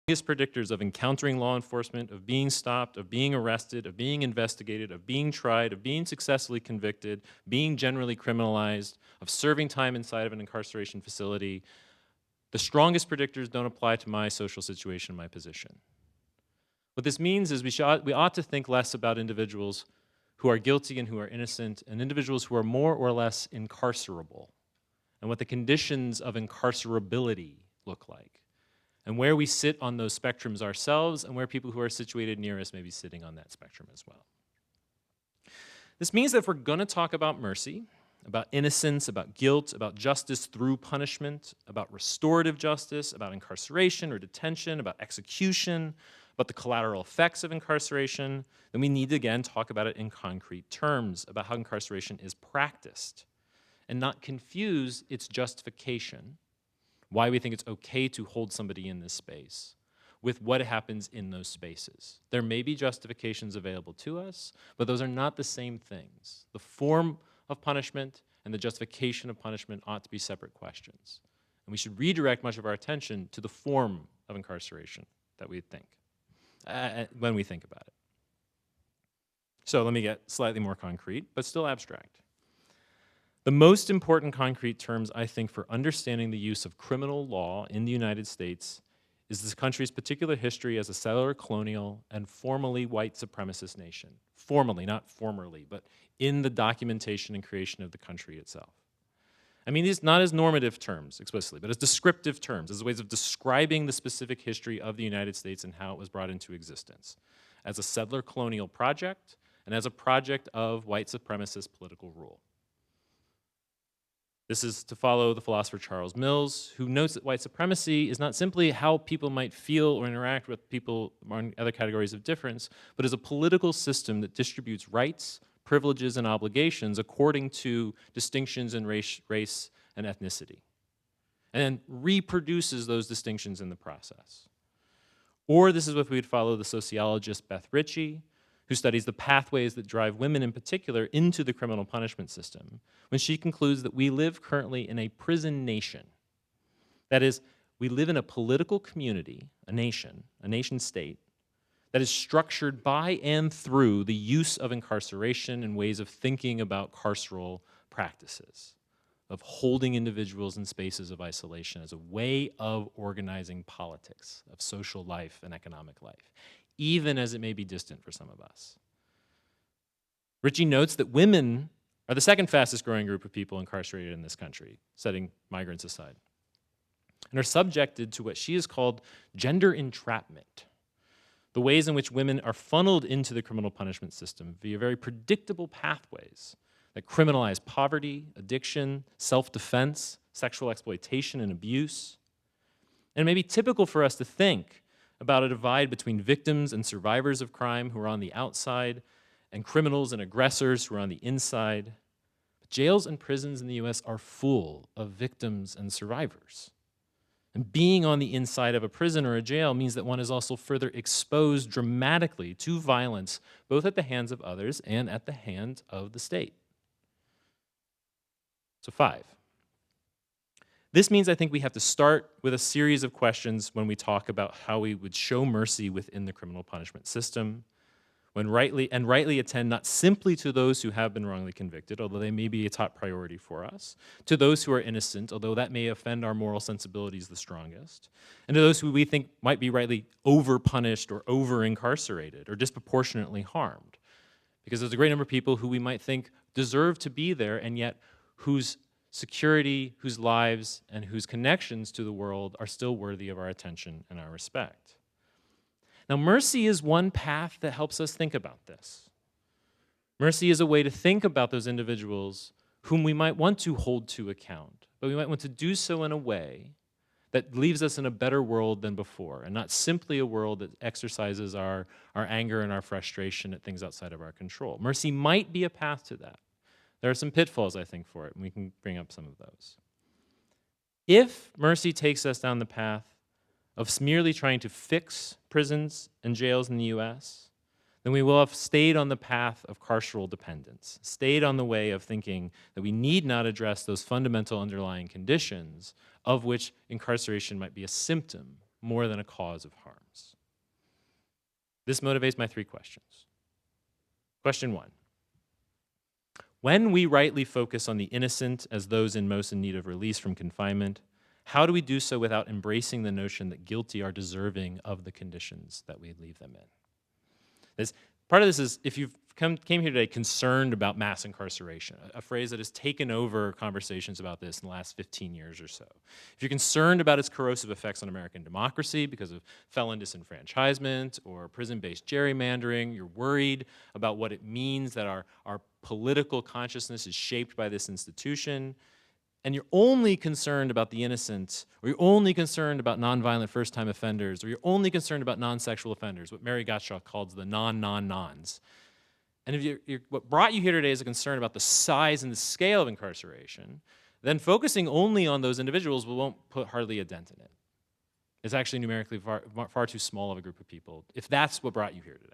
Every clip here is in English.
Biggest predictors of encountering law enforcement, of being stopped, of being arrested, of being investigated, of being tried, of being successfully convicted, being generally criminalized, of serving time inside of an incarceration facility. The strongest predictors don't apply to my social situation, my position. What this means is we ought to think less about individuals who are guilty and who are innocent, and individuals who are more or less incarcerable, and what the conditions of incarcerability look like, and where we sit on those spectrums ourselves, and where people who are situated near us may be sitting on that spectrum as well. This means that if we're going to talk about mercy, about innocence, about guilt, about justice through punishment, about restorative justice, about incarceration or detention, about execution, about the collateral effects of incarceration, then we need to again talk about it in concrete terms, about how incarceration is practiced, and not confuse its justification, why we think it's okay to hold somebody in this space, with what happens in those spaces. There may be justifications available to us, but those are not the same things. The form of punishment and the justification of punishment ought to be separate questions. And we should redirect much of our attention to the form of incarceration that we think, when we think about it. So let me get slightly more concrete, but still abstract. The most important concrete terms, I think, for understanding the use of criminal law in the United States is this country's particular history as a settler, colonial, and formally white supremacist nation. Formally, not formerly, but in the documentation and creation of the country itself. I mean, these not as normative terms explicitly, but as descriptive terms, as ways of describing the specific history of the United States and how it was brought into existence, as a settler colonial project and as a project of white supremacist political rule. This is to follow the philosopher Charles Mills, who notes that white supremacy is not simply how people might feel or interact with people among other categories of difference, but is a political system that distributes rights, privileges, and obligations according to distinctions in race and ethnicity, and then reproduces those distinctions in the process. Or this is what we would follow the sociologist Beth Ritchie, who studies the pathways that drive women in particular into the criminal punishment system, when she concludes that we live currently in a prison nation. That is, we live in a political community, a nation state, that is structured by and through the use of incarceration and ways of thinking about carceral practices, of holding individuals in spaces of isolation as a way of organizing politics, of social life and economic life, even as it may be distant for some of us. Ritchie notes that women are the second fastest growing group of people incarcerated in this country, setting migrants aside, and are subjected to what she has called gender entrapment, the ways in which women are funneled into the criminal punishment system via very predictable pathways that criminalize poverty, addiction, self-defense, sexual exploitation, and abuse. And it may be typical for us to think about a divide between victims and survivors of crime who are on the outside and criminals and aggressors who are on the inside. But jails and prisons in the US are full of victims and survivors. And being on the inside of a prison or a jail means that one is also further exposed dramatically to violence, both at the hands of others and at the hand of the state. So 5. This means I think we have to start with a series of questions when we talk about how we would show mercy within the criminal punishment system, when rightly attend not simply to those who have been wrongly convicted, although they may be a top priority for us, to those who are innocent, although that may offend our moral sensibilities the strongest, and to those who we think might be rightly over-punished or over-incarcerated or disproportionately harmed. Because there's a great number of people who we might think deserve to be there, and yet whose security, whose lives, and whose connections to the world are still worthy of our attention and our respect. Now, mercy is one path that helps us think about this. Mercy is a way to think about those individuals whom we might want to hold to account, but we might want to do so in a way that leaves us in a better world than before, and not simply a world that exercises our anger and our frustration at things outside of our control. Mercy might be a path to that. There are some pitfalls, I think, for it, and we can bring up some of those. If mercy takes us down the path of merely trying to fix prisons and jails in the US, then we will have stayed on the path of carceral dependence, stayed on the way of thinking that we need not address those fundamental underlying conditions of which incarceration might be a symptom more than a cause of harms. This motivates my 3 questions. Question 1. When we rightly focus on the innocent as those in most in need of release from confinement, how do we do so without embracing the notion that guilty are deserving of the conditions that we leave them in? Part of this is, if you've came here today concerned about mass incarceration, a phrase that has taken over conversations about this in the last 15 years or so. If you're concerned about its corrosive effects on American democracy because of felon disenfranchisement or prison-based gerrymandering, you're worried about what it means that our political consciousness is shaped by this institution, and you're only concerned about the innocent, or you're only concerned about nonviolent first-time offenders, or you're only concerned about non-sexual offenders, what Mary Gottschalk calls the non-non-nons. And if what brought you here today is a concern about the size and the scale of incarceration, then focusing only on those individuals won't put hardly a dent in it. It's actually numerically far too small of a group of people, if that's what brought you here today.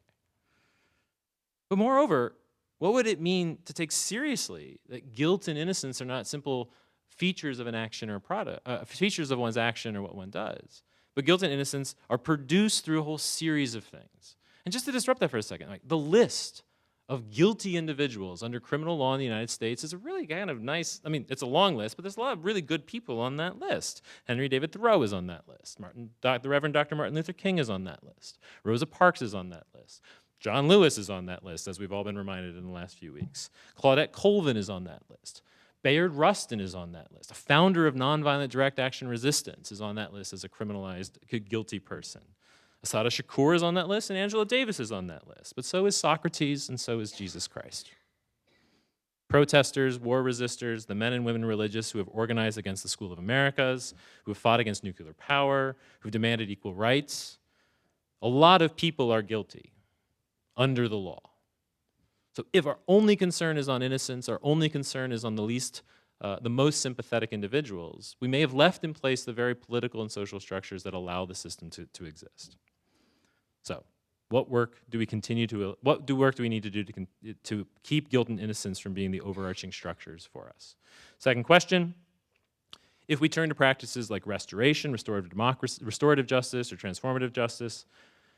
But moreover, what would it mean to take seriously that guilt and innocence are not simple features of an action or product, features of one's action or what one does, but guilt and innocence are produced through a whole series of things? And just to disrupt that for a second, like the list of guilty individuals under criminal law in the United States is a really kind of nice, I mean, it's a long list, but there's a lot of really good people on that list. Henry David Thoreau is on that list. The Reverend Dr. Martin Luther King is on that list. Rosa Parks is on that list. John Lewis is on that list, as we've all been reminded in the last few weeks. Claudette Colvin is on that list. Bayard Rustin is on that list. A founder of nonviolent direct action resistance is on that list as a criminalized, guilty person. Assata Shakur is on that list, and Angela Davis is on that list. But so is Socrates, and so is Jesus Christ. Protesters, war resistors, the men and women religious who have organized against the School of Americas, who have fought against nuclear power, who demanded equal rights. A lot of people are guilty under the law. So if our only concern is on innocence, our only concern is on the most sympathetic individuals, we may have left in place the very political and social structures that allow the system to exist. So, what work do we need to do to keep guilt and innocence from being the overarching structures for us? Second question, if we turn to practices like restoration, restorative justice, or transformative justice,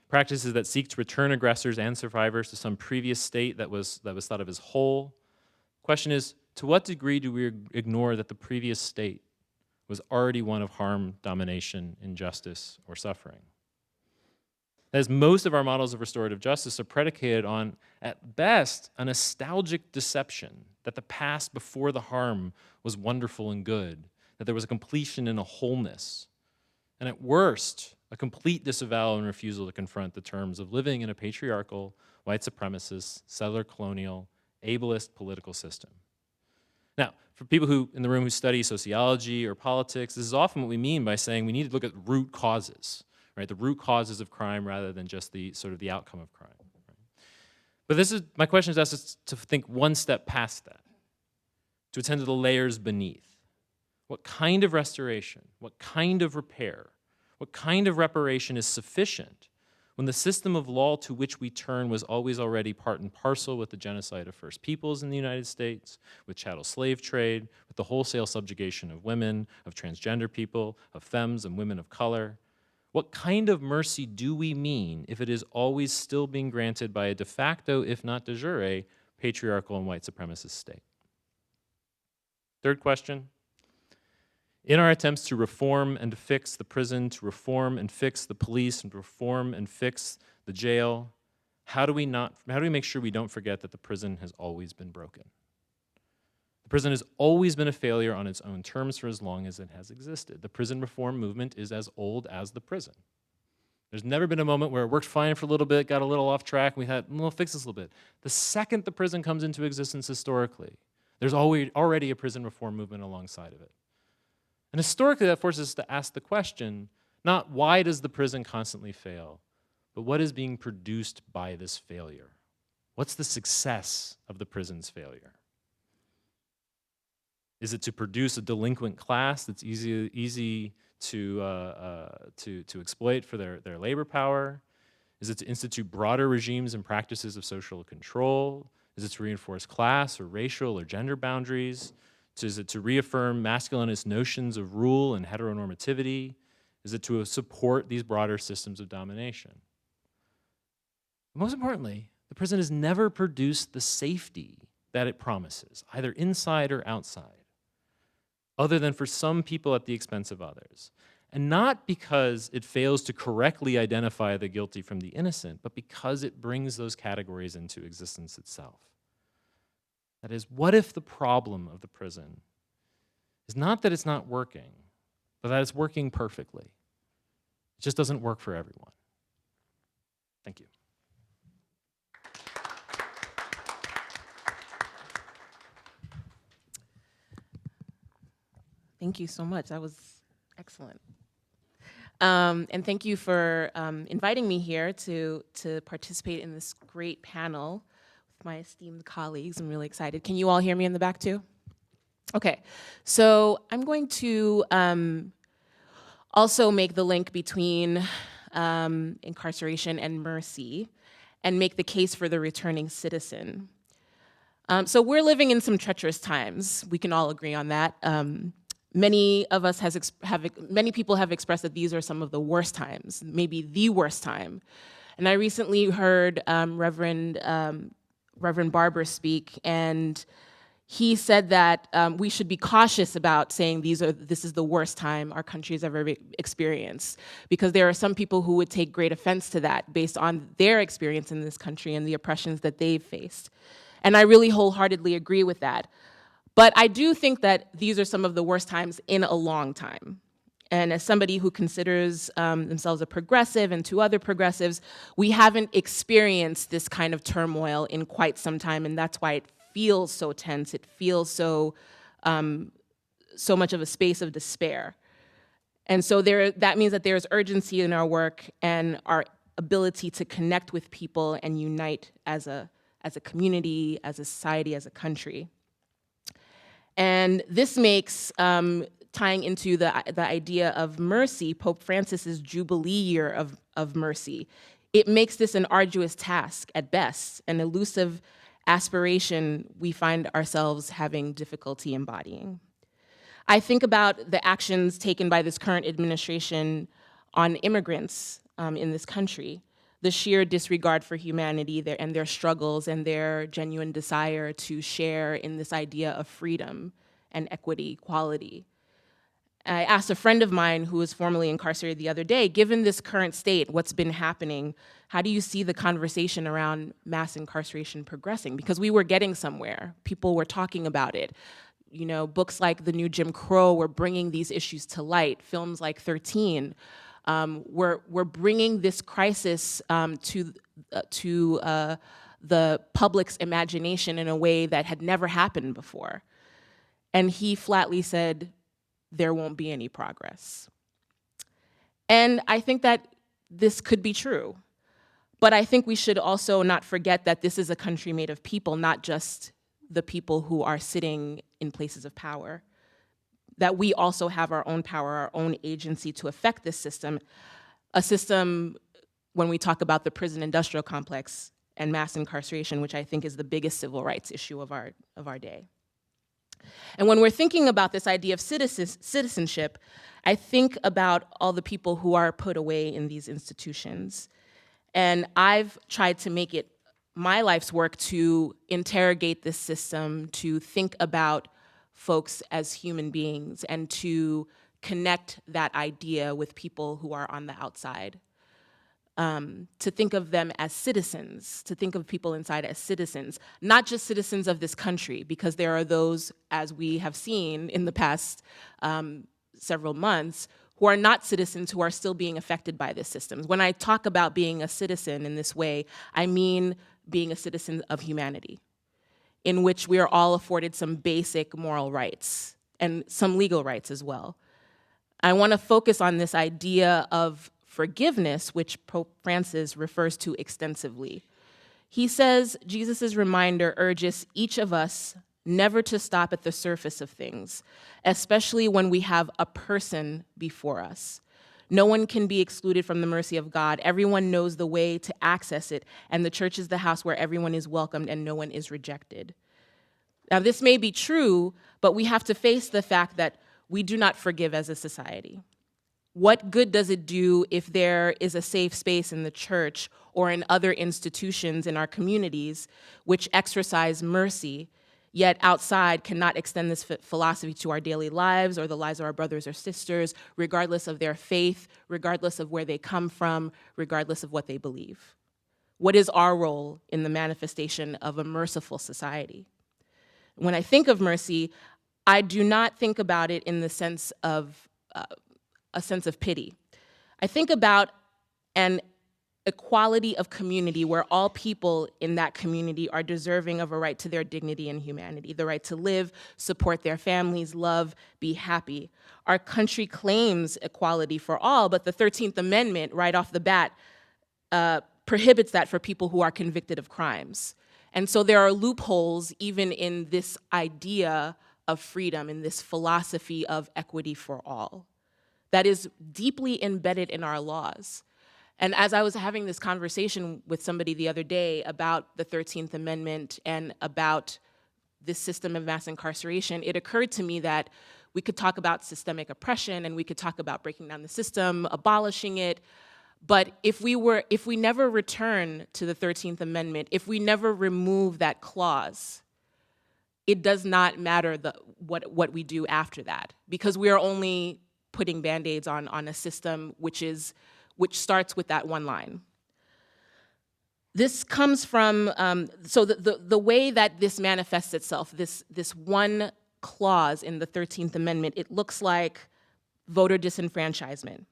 practices that seek to return aggressors and survivors to some previous state that was thought of as whole, question is, to what degree do we ignore that the previous state was already one of harm, domination, injustice, or suffering? As most of our models of restorative justice are predicated on, at best, a nostalgic deception that the past before the harm was wonderful and good, that there was a completion and a wholeness, and at worst, a complete disavowal and refusal to confront the terms of living in a patriarchal, white supremacist, settler colonial, ableist political system. Now, for people in the room who study sociology or politics, this is often what we mean by saying we need to look at root causes. Right, the root causes of crime rather than just the outcome of crime. Right? But my question is asked us to think one step past that, to attend to the layers beneath. What kind of restoration, what kind of repair, what kind of reparation is sufficient when the system of law to which we turn was always already part and parcel with the genocide of First Peoples in the United States, with chattel slave trade, with the wholesale subjugation of women, of transgender people, of femmes and women of color? What kind of mercy do we mean if it is always still being granted by a de facto, if not de jure, patriarchal and white supremacist state? Third question. In our attempts to reform and to fix the prison, to reform and fix the police, and to reform and fix the jail, how do we make sure we don't forget that the prison has always been broken? The prison has always been a failure on its own terms for as long as it has existed. The prison reform movement is as old as the prison. There's never been a moment where it worked fine for a little bit, got a little off track, we had, we'll fix this a little bit. The second the prison comes into existence historically, there's already a prison reform movement alongside of it. And historically, that forces us to ask the question, not why does the prison constantly fail, but what is being produced by this failure? What's the success of the prison's failure? Is it to produce a delinquent class that's easy to exploit for their labor power? Is it to institute broader regimes and practices of social control? Is it to reinforce class or racial or gender boundaries? Is it to reaffirm masculinist notions of rule and heteronormativity? Is it to support these broader systems of domination? Most importantly, the prison has never produced the safety that it promises, either inside or outside, other than for some people at the expense of others. And not because it fails to correctly identify the guilty from the innocent, but because it brings those categories into existence itself. That is, what if the problem of the prison is not that it's not working, but that it's working perfectly? It just doesn't work for everyone. Thank you. Thank you so much. That was excellent. And thank you for inviting me here to participate in this great panel with my esteemed colleagues. I'm really excited. Can you all hear me in the back too? Okay, so I'm going to also make the link between incarceration and mercy and make the case for the returning citizen. So we're living in some treacherous times. We can all agree on that. Many people have expressed that these are some of the worst times, maybe the worst time. And I recently heard Reverend Barber speak, and he said that we should be cautious about saying this is the worst time our country has ever experienced, because there are some people who would take great offense to that based on their experience in this country and the oppressions that they've faced. And I really wholeheartedly agree with that. But I do think that these are some of the worst times in a long time. And as somebody who considers themselves a progressive, and to other progressives, we haven't experienced this kind of turmoil in quite some time, and that's why it feels so tense. It feels so much of a space of despair. And so that means that there's urgency in our work and our ability to connect with people and unite as a community, as a society, as a country. And this makes, tying into the idea of mercy, Pope Francis's Jubilee year of mercy, it makes this an arduous task at best, an elusive aspiration we find ourselves having difficulty embodying. I think about the actions taken by this current administration on immigrants in this country, the sheer disregard for humanity and their struggles and their genuine desire to share in this idea of freedom and equity, equality. I asked a friend of mine who was formerly incarcerated the other day, given this current state, what's been happening, how do you see the conversation around mass incarceration progressing? Because we were getting somewhere. People were talking about it. You know, books like The New Jim Crow were bringing these issues to light. Films like 13 were bringing this crisis to the public's imagination in a way that had never happened before. And he flatly said, there won't be any progress. And I think that this could be true. But I think we should also not forget that this is a country made of people, not just the people who are sitting in places of power. That we also have our own power, our own agency to affect this system. A system, when we talk about the prison industrial complex and mass incarceration, which I think is the biggest civil rights issue of our day. And when we're thinking about this idea of citizenship, I think about all the people who are put away in these institutions. And I've tried to make it my life's work to interrogate this system, to think about folks as human beings, and to connect that idea with people who are on the outside. To think of them as citizens, to think of people inside as citizens, not just citizens of this country, because there are those, as we have seen in the past several months, who are not citizens, who are still being affected by this system. When I talk about being a citizen in this way, I mean being a citizen of humanity, in which we are all afforded some basic moral rights and some legal rights as well. I want to focus on this idea of forgiveness, which Pope Francis refers to extensively. He says, Jesus' reminder urges each of us never to stop at the surface of things, especially when we have a person before us. No one can be excluded from the mercy of God. Everyone knows the way to access it, and the church is the house where everyone is welcomed and no one is rejected. Now, this may be true, but we have to face the fact that we do not forgive as a society. What good does it do if there is a safe space in the church or in other institutions in our communities which exercise mercy, yet outside cannot extend this philosophy to our daily lives or the lives of our brothers or sisters, regardless of their faith, regardless of where they come from, regardless of what they believe? What is our role in the manifestation of a merciful society? When I think of mercy, I do not think about it in the sense of a sense of pity. I think about an equality of community where all people in that community are deserving of a right to their dignity and humanity, the right to live, support their families, love, be happy. Our country claims equality for all, but the 13th Amendment, right off the bat, prohibits that for people who are convicted of crimes. And so there are loopholes even in this idea of freedom, in this philosophy of equity for all, that is deeply embedded in our laws. And as I was having this conversation with somebody the other day about the 13th Amendment and about this system of mass incarceration, it occurred to me that we could talk about systemic oppression and we could talk about breaking down the system, abolishing it, but if we never return to the 13th Amendment, if we never remove that clause, it does not matter what we do after that, because we are only putting Band-Aids on a system which starts with that one line. This comes from, so the way that this manifests itself, this one clause in the 13th Amendment, it looks like voter disenfranchisement.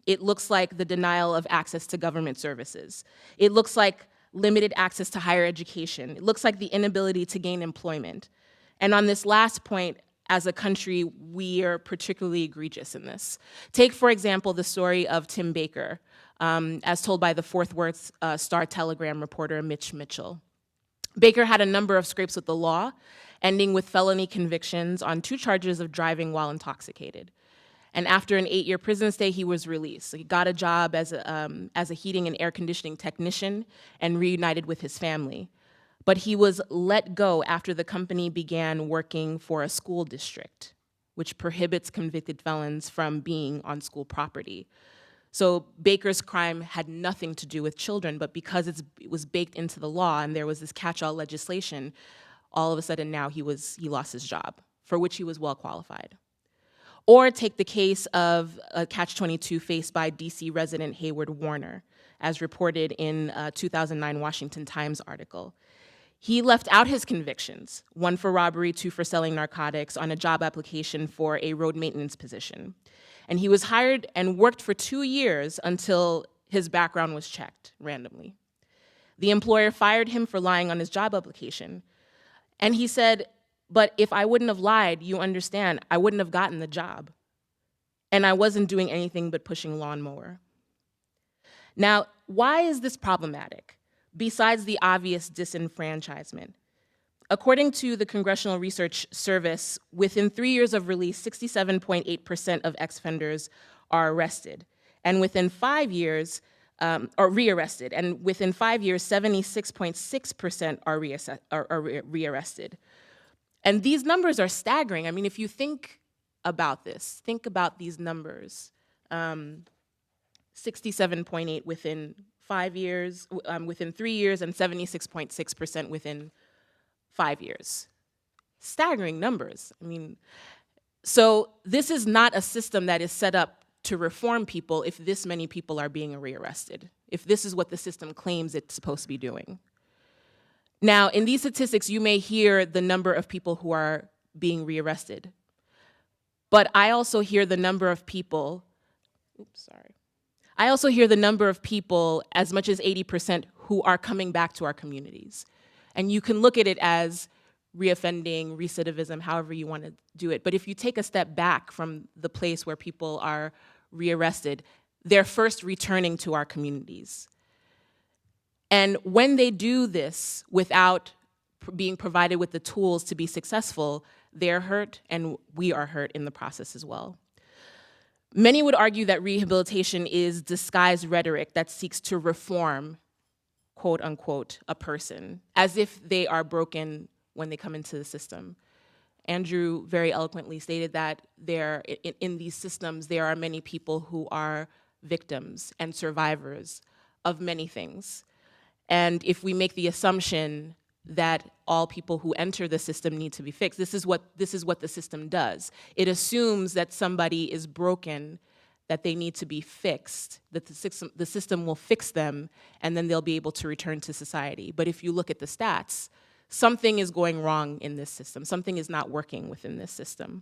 It looks like the denial of access to government services. It looks like limited access to higher education. It looks like the inability to gain employment. And on this last point, as a country, we are particularly egregious in this. Take, for example, the story of Tim Baker, as told by the Fort Worth Star-Telegram reporter Mitch Mitchell. Baker had a number of scrapes with the law, ending with felony convictions on 2 charges of driving while intoxicated. And after an 8-year prison stay, he was released. So he got a job as a heating and air conditioning technician and reunited with his family. But he was let go after the company began working for a school district, which prohibits convicted felons from being on school property. So Baker's crime had nothing to do with children, but because it was baked into the law and there was this catch-all legislation, all of a sudden now he lost his job, for which he was well qualified. Or take the case of a catch-22 faced by DC resident Hayward Warner, as reported in a 2009 Washington Times article. He left out his convictions, 1 for robbery, 2 for selling narcotics, on a job application for a road maintenance position. And he was hired and worked for 2 years until his background was checked randomly. The employer fired him for lying on his job application. And he said, "But if I wouldn't have lied, you understand, I wouldn't have gotten the job. And I wasn't doing anything but pushing lawnmower." Now, why is this problematic, besides the obvious disenfranchisement? According to the Congressional Research Service, within 3 years of release, 67.8% of ex-offenders are arrested. And within 5 years, or rearrested. And within 5 years, 76.6% are rearrested. And these numbers are staggering. I mean, if you think about this, think about these numbers. 67.8 within 5 years, within 3 years, and 76.6% within 5 years. Staggering numbers. I mean, so this is not a system that is set up to reform people if this many people are being rearrested, if this is what the system claims it's supposed to be doing. Now, in these statistics, you may hear the number of people who are being rearrested, but I also hear the number of people, I also hear the number of people, as much as 80%, who are coming back to our communities. And you can look at it as reoffending, recidivism, however you want to do it. But if you take a step back from the place where people are rearrested, they're first returning to our communities. And when they do this without being provided with the tools to be successful, they're hurt and we are hurt in the process as well. Many would argue that rehabilitation is disguised rhetoric that seeks to reform, quote unquote, a person, as if they are broken when they come into the system. Andrew very eloquently stated that in these systems, there are many people who are victims and survivors of many things. And if we make the assumption that all people who enter the system need to be fixed, this is what the system does. It assumes that somebody is broken, that they need to be fixed, that the system will fix them, and then they'll be able to return to society. But if you look at the stats, something is going wrong in this system. Something is not working within this system.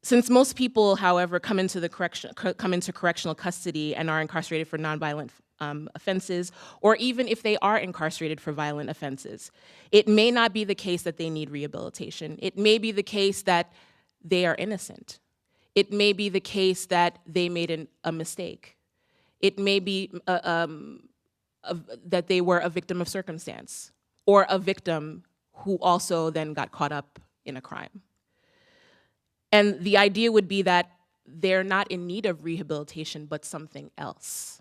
Since most people, however, come into correctional custody and are incarcerated for nonviolent offenses, or even if they are incarcerated for violent offenses, it may not be the case that they need rehabilitation. It may be the case that they are innocent. It may be the case that they made a mistake. It may be that they were a victim of circumstance, or a victim who also then got caught up in a crime. And the idea would be that they're not in need of rehabilitation, but something else.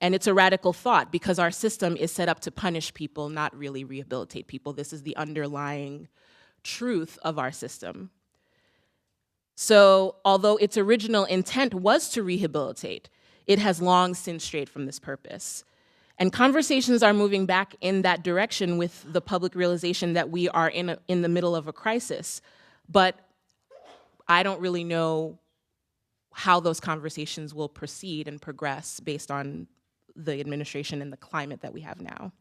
And it's a radical thought because our system is set up to punish people, not really rehabilitate people. This is the underlying truth of our system. So although its original intent was to rehabilitate, it has long since strayed from this purpose. And conversations are moving back in that direction with the public realization that we are in the middle of a crisis. But I don't really know how those conversations will proceed and progress based on the administration and the climate that we have now.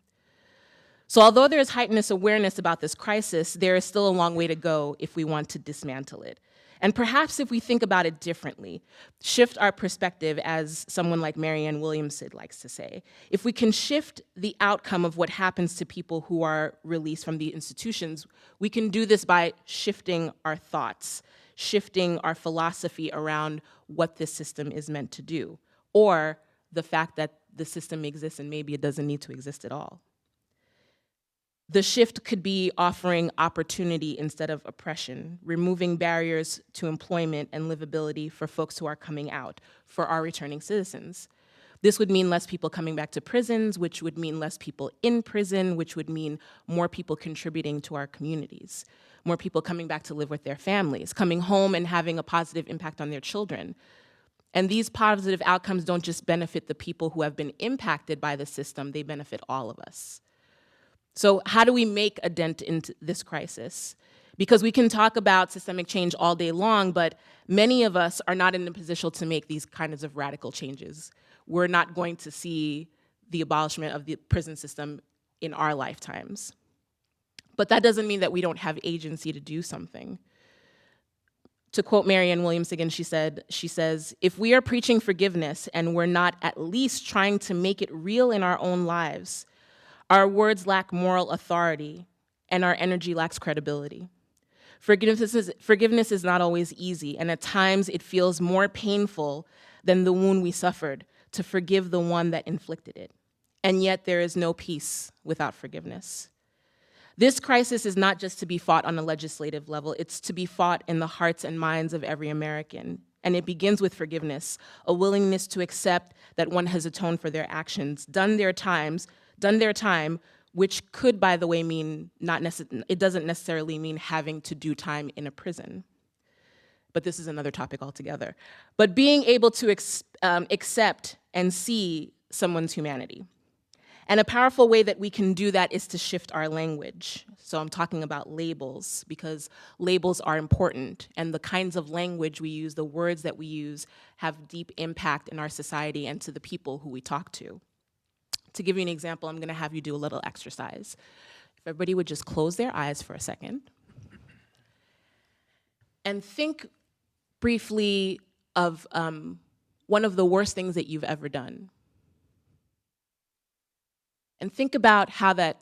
So although there's heightened awareness about this crisis, there is still a long way to go if we want to dismantle it. And perhaps if we think about it differently, shift our perspective, as someone like Marianne Williamson likes to say, if we can shift the outcome of what happens to people who are released from the institutions, we can do this by shifting our thoughts, shifting our philosophy around what this system is meant to do, or the fact that the system exists and maybe it doesn't need to exist at all. The shift could be offering opportunity instead of oppression, removing barriers to employment and livability for folks who are coming out, for our returning citizens. This would mean less people coming back to prisons, which would mean less people in prison, which would mean more people contributing to our communities, more people coming back to live with their families, coming home and having a positive impact on their children. And these positive outcomes don't just benefit the people who have been impacted by the system, they benefit all of us. So how do we make a dent into this crisis? Because we can talk about systemic change all day long, but many of us are not in a position to make these kinds of radical changes. We're not going to see the abolishment of the prison system in our lifetimes. But that doesn't mean that we don't have agency to do something. To quote Marianne Williams again, she says, if we are preaching forgiveness and we're not at least trying to make it real in our own lives, our words lack moral authority and our energy lacks credibility. Forgiveness is not always easy, and at times it feels more painful than the wound we suffered to forgive the one that inflicted it. And yet there is no peace without forgiveness. This crisis is not just to be fought on a legislative level, it's to be fought in the hearts and minds of every American. And it begins with forgiveness, a willingness to accept that one has atoned for their actions, done their time, which could, by the way, mean it doesn't necessarily mean having to do time in a prison. But this is another topic altogether. But being able to accept and see someone's humanity. And a powerful way that we can do that is to shift our language. So I'm talking about labels, because labels are important, and the kinds of language we use, the words that we use, have deep impact in our society and to the people who we talk to. To give you an example, I'm going to have you do a little exercise. If everybody would just close their eyes for a second and think briefly of one of the worst things that you've ever done. And think about how that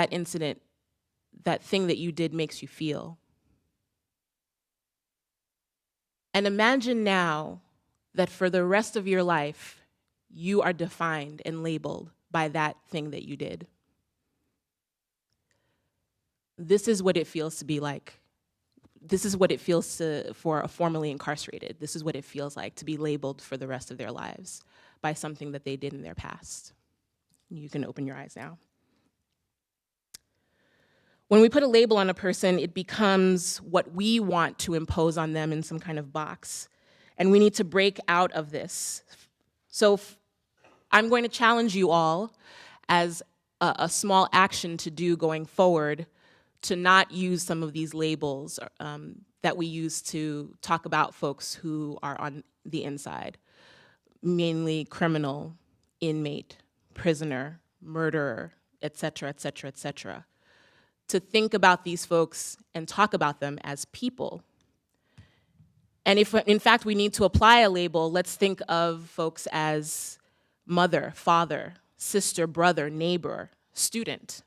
incident, that thing that you did, makes you feel. And imagine now that for the rest of your life, you are defined and labeled by that thing that you did. This is what it feels to be like. This is what it feels for a formerly incarcerated. This is what it feels like to be labeled for the rest of their lives by something that they did in their past. You can open your eyes now. When we put a label on a person, it becomes what we want to impose on them in some kind of box. And we need to break out of this. So I'm going to challenge you all as a small action to do going forward to not use some of these labels that we use to talk about folks who are on the inside, mainly criminal, inmate, prisoner, murderer, et cetera, et cetera, et cetera. To think about these folks and talk about them as people. And if, in fact, we need to apply a label, let's think of folks as mother, father, sister, brother, neighbor, student.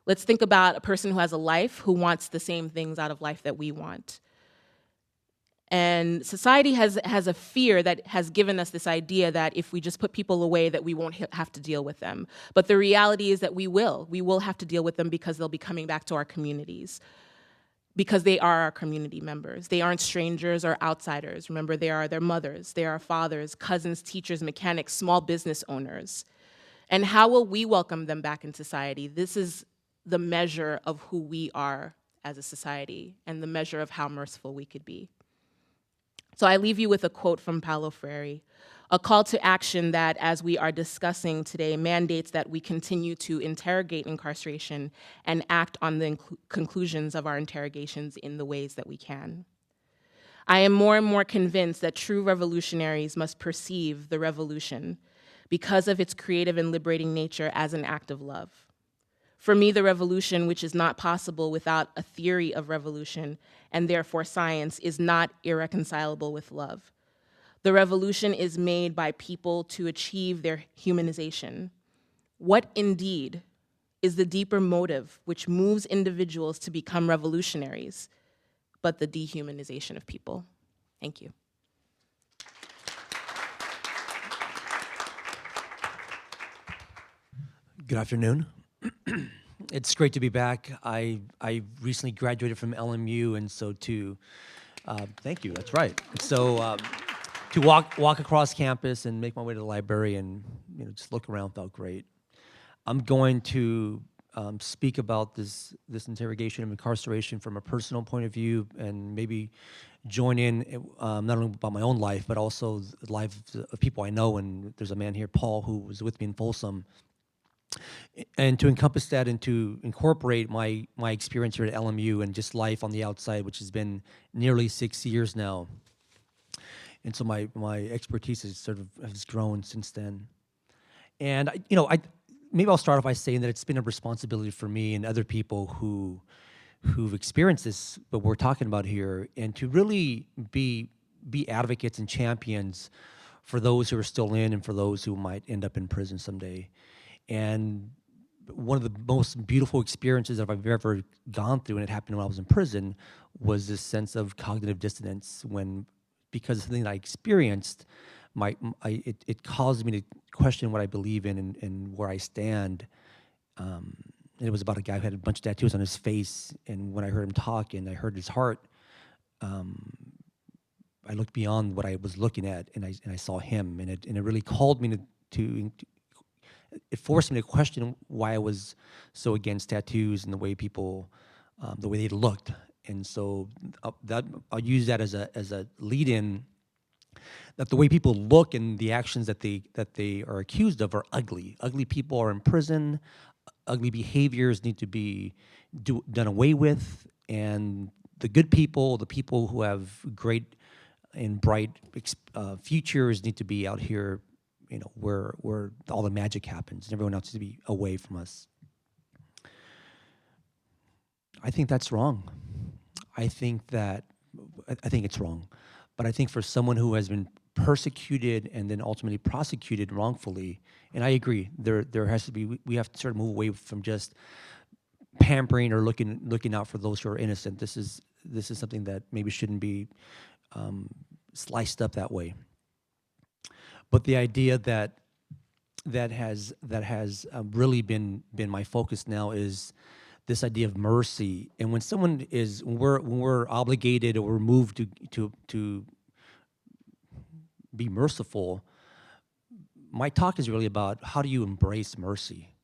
Let's think about a person who has a life, who wants the same things out of life that we want. And society has a fear that has given us this idea that if we just put people away, that we won't have to deal with them. But the reality is that we will. We will have to deal with them because they'll be coming back to our communities, because they are our community members. They aren't strangers or outsiders. Remember, they are their mothers, they are fathers, cousins, teachers, mechanics, small business owners. And how will we welcome them back in society? This is the measure of who we are as a society and the measure of how merciful we could be. So I leave you with a quote from Paulo Freire, a call to action that, as we are discussing today, mandates that we continue to interrogate incarceration and act on the conclusions of our interrogations in the ways that we can. I am more and more convinced that true revolutionaries must perceive the revolution because of its creative and liberating nature as an act of love. For me, the revolution, which is not possible without a theory of revolution, and therefore science, is not irreconcilable with love. The revolution is made by people to achieve their humanization. What indeed is the deeper motive which moves individuals to become revolutionaries, but the dehumanization of people? Thank you. Good afternoon. It's great to be back. I recently graduated from LMU, and so thank you, that's right. So to walk across campus and make my way to the library and just look around felt great. I'm going to speak about this interrogation of incarceration from a personal point of view, and maybe join in not only about my own life, but also the life of people I know. And there's a man here, Paul, who was with me in Folsom. And to encompass that and to incorporate my experience here at LMU and just life on the outside, which has been nearly 6 years now. And so my expertise has grown since then. And maybe I'll start off by saying that it's been a responsibility for me and other people who've experienced this, what we're talking about here, and to really be advocates and champions for those who are still in and for those who might end up in prison someday. And one of the most beautiful experiences that I've ever gone through, and it happened when I was in prison, was this sense of cognitive dissonance because of something that I experienced, it caused me to question what I believe in and where I stand. And it was about a guy who had a bunch of tattoos on his face, and when I heard him talk and I heard his heart, I looked beyond what I was looking at, and I saw him, and it really called me to it forced me to question why I was so against tattoos and the way people, the way they looked. And so I'll use that as a lead-in, that the way people look and the actions that they are accused of are ugly. Ugly people are in prison. Ugly behaviors need to be done away with. And the good people, the people who have great and bright futures, need to be out here, where all the magic happens, and everyone else needs to be away from us. I think that's wrong. I think it's wrong. But I think for someone who has been persecuted and then ultimately prosecuted wrongfully, and I agree, there has to be, we have to sort of move away from just pampering or looking out for those who are innocent. This is something that maybe shouldn't be sliced up that way. But the idea that has really been my focus now is this idea of mercy. And when we're obligated or we're moved to be merciful, my talk is really about how do you embrace mercy?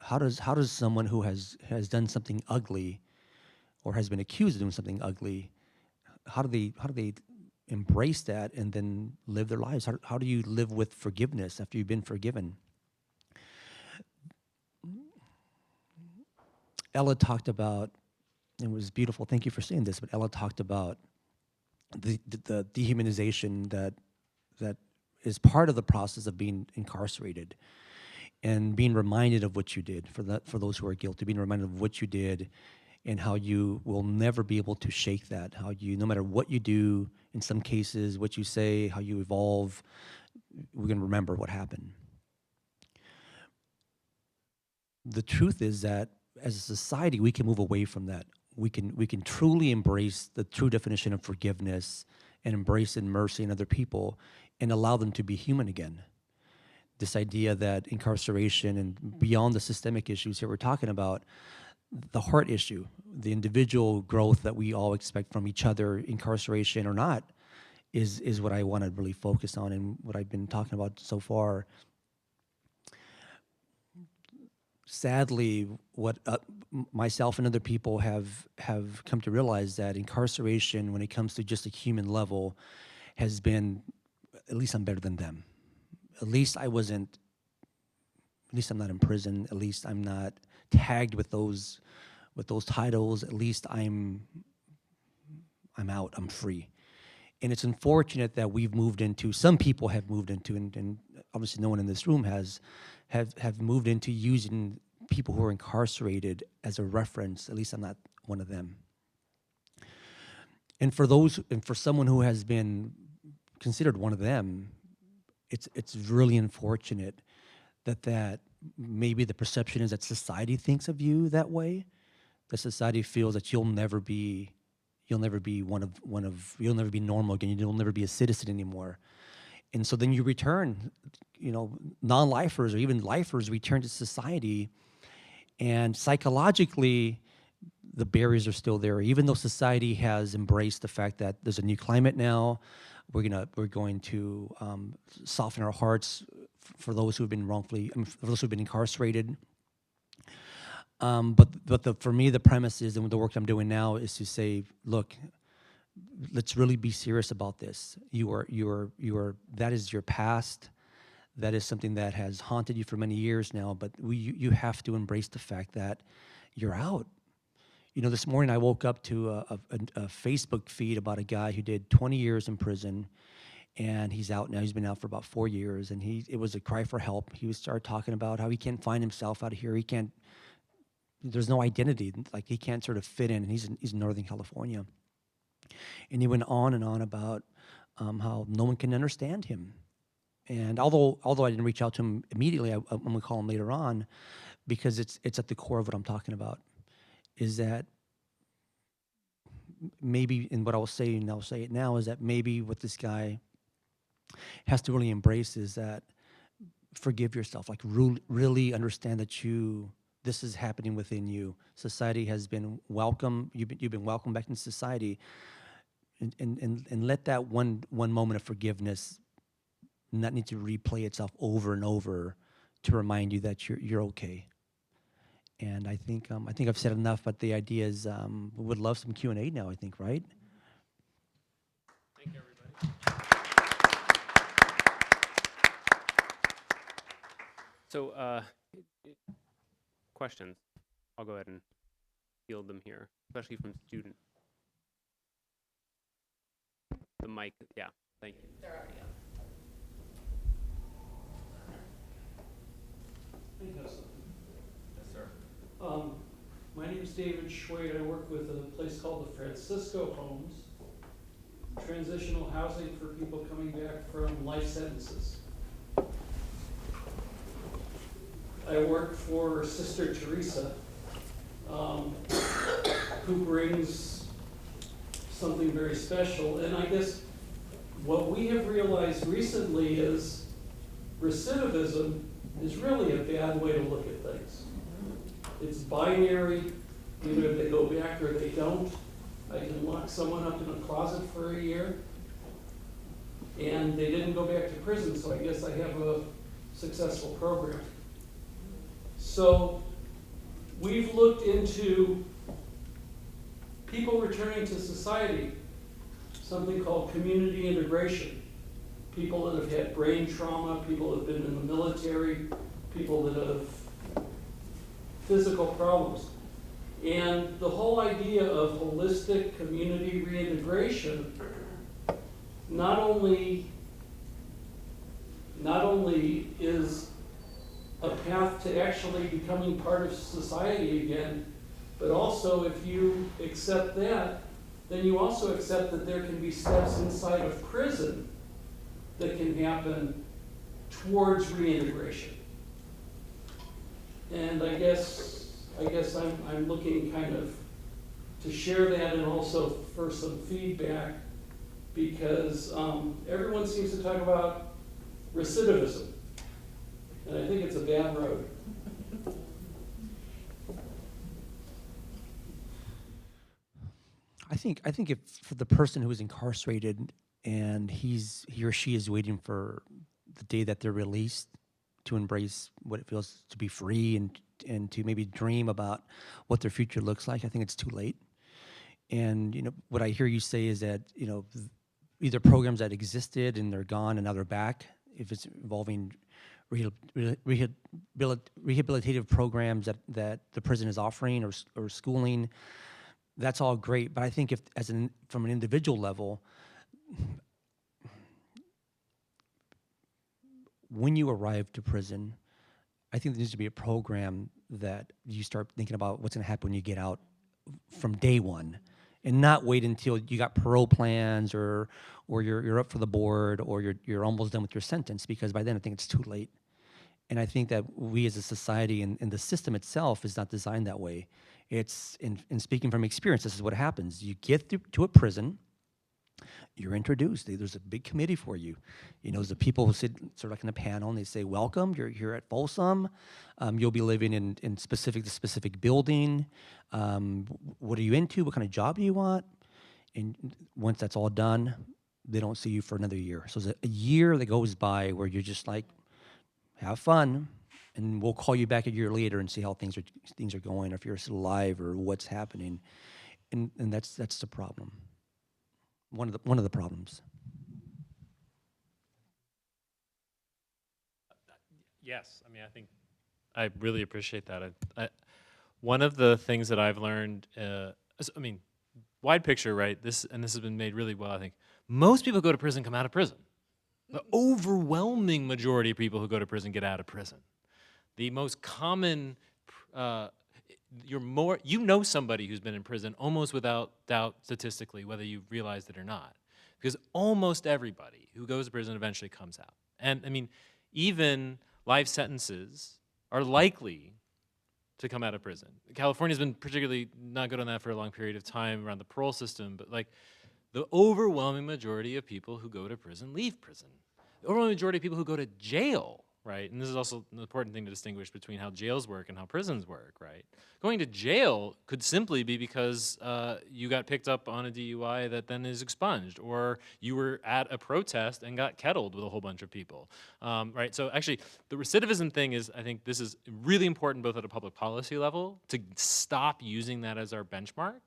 how does someone who has done something ugly or has been accused of doing something ugly, how do they embrace that and then live their lives? How do you live with forgiveness after you've been forgiven? Ella talked about, it was beautiful, thank you for saying this, but Ella talked about the dehumanization that is part of the process of being incarcerated, and being reminded of what you did, for those who are guilty, being reminded of what you did and how you will never be able to shake that, how you, no matter what you do, in some cases, what you say, how you evolve, we're going to remember what happened. The truth is that as a society, we can move away from that. We can truly embrace the true definition of forgiveness and embrace in mercy in other people and allow them to be human again. This idea that incarceration and beyond the systemic issues here we're talking about, the heart issue, the individual growth that we all expect from each other, incarceration or not, is what I want to really focus on and what I've been talking about so far. Sadly, what myself and other people have come to realize, that incarceration, when it comes to just a human level, has been, at least I'm better than them. At least I'm not in prison. At least I'm not tagged with those titles. At least I'm out. I'm free. And it's unfortunate that some people have moved into, and obviously no one in this room have moved into using people who are incarcerated as a reference. At least I'm not one of them. And for someone who has been considered one of them, it's really unfortunate that maybe the perception is that society thinks of you that way. That society feels that you'll never be normal again. You'll never be a citizen anymore. And so then you return, non-lifers or even lifers return to society, and psychologically, the barriers are still there. Even though society has embraced the fact that there's a new climate now, we're going to soften our hearts for those who have been for those who have been incarcerated. For me, the premise is, and the work I'm doing now is to say, look, let's really be serious about this. That is your past. That is something that has haunted you for many years now, but you have to embrace the fact that you're out. This morning I woke up to a Facebook feed about a guy who did 20 years in prison, and he's out now. He's been out for about 4 years, and it was a cry for help. He started talking about how he can't find himself out of here. There's no identity. Like, he can't sort of fit in, and he's in Northern California. And he went on and on about how no one can understand him. And although I didn't reach out to him immediately, I'm going to call him later on, because it's at the core of what I'm talking about, is that maybe, and what I will say, and I'll say it now, is that maybe what this guy has to really embrace is that forgive yourself, like really understand that this is happening within you. Society has been welcome. You've been welcomed back into society, and let that one moment of forgiveness not need to replay itself over and over to remind you that you're okay. And I think I've said enough, but the idea is we would love some Q&A now, I think, right? Thank you, everybody. So, questions. I'll go ahead and field them here, especially from students. The mic, yeah, thank you. They're already up. Yes, sir. My name is David Schwade. I work with a place called the Francisco Homes, transitional housing for people coming back from life sentences. I work for Sister Teresa, who brings something very special. And I guess what we have realized recently is recidivism is really a bad way to look at things. It's binary. Either they go back or they don't. I can lock someone up in a closet for a year, and they didn't go back to prison, so I guess I have a successful program. So we've looked into people returning to society, something called community integration. People that have had brain trauma, people that have been in the military, people that have physical problems. And the whole idea of holistic community reintegration not only is a path to actually becoming part of society again, but also if you accept that, then you also accept that there can be steps inside of prison that can happen towards reintegration. And I guess I'm looking kind of to share that and also for some feedback, because everyone seems to talk about recidivism, and I think it's a bad road. I think if for the person who is incarcerated and he or she is waiting for the day that they're released to embrace what it feels to be free and to maybe dream about what their future looks like, I think it's too late. And you know what I hear you say is that either programs that existed and they're gone and now they're back, if it's involving rehabilitative programs that the prison is offering or schooling, that's all great. But I think from an individual level, when you arrive to prison, I think there needs to be a program that you start thinking about what's going to happen when you get out from day one, and not wait until you got parole plans or you're up for the board or you're almost done with your sentence, because by then I think it's too late. And I think that we as a society and the system itself is not designed that way. It's, in speaking from experience, this is what happens. You get to a prison, you're introduced. There's a big committee for you. There's the people who sit sort of like in a panel, and they say, welcome, you're here at Folsom. You'll be living in specific building. What are you into? What kind of job do you want? And once that's all done, they don't see you for another year. So there's a year that goes by where you're just like, have fun, and we'll call you back a year later and see how things are going, or if you're still alive or what's happening. And that's the problem. One of the problems. Yes, I mean, I really appreciate that. One of the things that I've learned, wide picture, right? This has been made really well, I think. Most people who go to prison come out of prison. The overwhelming majority of people who go to prison get out of prison. The most common, you know somebody who's been in prison almost without doubt statistically, whether you realize it or not. Because almost everybody who goes to prison eventually comes out. And I mean, even life sentences are likely to come out of prison. California's been particularly not good on that for a long period of time around the parole system, but like the overwhelming majority of people who go to prison leave prison. The overwhelming majority of people who go to jail, right? And this is also an important thing to distinguish between how jails work and how prisons work, right? Going to jail could simply be because you got picked up on a DUI that then is expunged, or you were at a protest and got kettled with a whole bunch of people, right? So actually, the recidivism thing is, I think this is really important both at a public policy level to stop using that as our benchmark.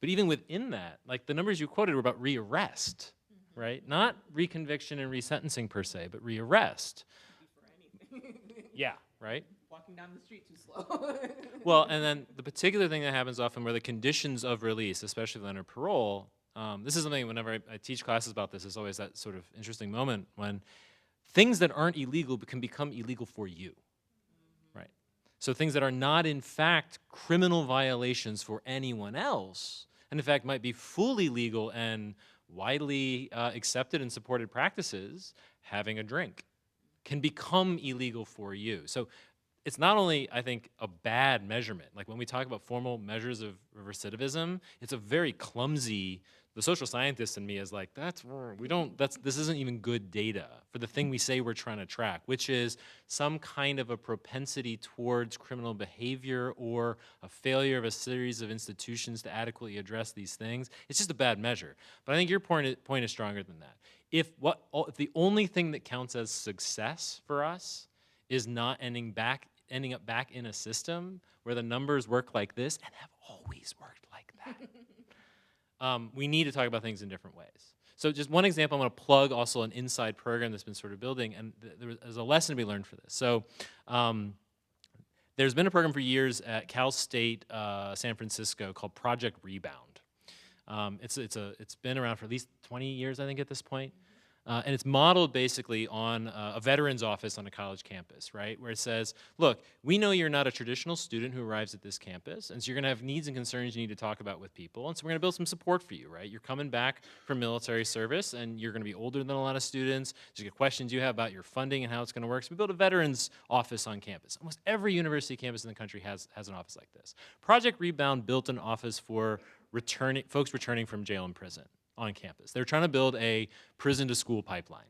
But even within that, like the numbers you quoted were about rearrest, right? Not reconviction and resentencing per se, but rearrest. Yeah, right? Walking down the street too slow. Well, and then the particular thing that happens often where the conditions of release, especially under parole, this is something whenever I teach classes about this, it's always that sort of interesting moment when things that aren't illegal can become illegal for you, right? So things that are not in fact criminal violations for anyone else, and in fact might be fully legal and widely accepted and supported practices, having a drink, can become illegal for you. So it's not only, I think, a bad measurement. Like when we talk about formal measures of recidivism, it's a very clumsy, the social scientist in me is like, this isn't even good data for the thing we say we're trying to track, which is some kind of a propensity towards criminal behavior or a failure of a series of institutions to adequately address these things. It's just a bad measure. But I think your point is stronger than that. If the only thing that counts as success for us is not ending back ending up back in a system where the numbers work like this and have always worked like that. We need to talk about things in different ways. So just one example, I'm going to plug also an inside program that's been sort of building, and there's a lesson to be learned for this. So there's been a program for years at Cal State San Francisco called Project Rebound. It's been around for at least 20 years, I think, at this point. And it's modeled basically on a veteran's office on a college campus, right? Where it says, look, we know you're not a traditional student who arrives at this campus, and so you're gonna have needs and concerns you need to talk about with people, and so we're gonna build some support for you, right? You're coming back from military service, and you're gonna be older than a lot of students. There's gonna be questions you have about your funding and how it's gonna work. So we built a veterans office on campus. Almost every university campus in the country has an office like this. Project Rebound built an office for folks returning from jail and prison on campus. They're trying to build a prison to school pipeline.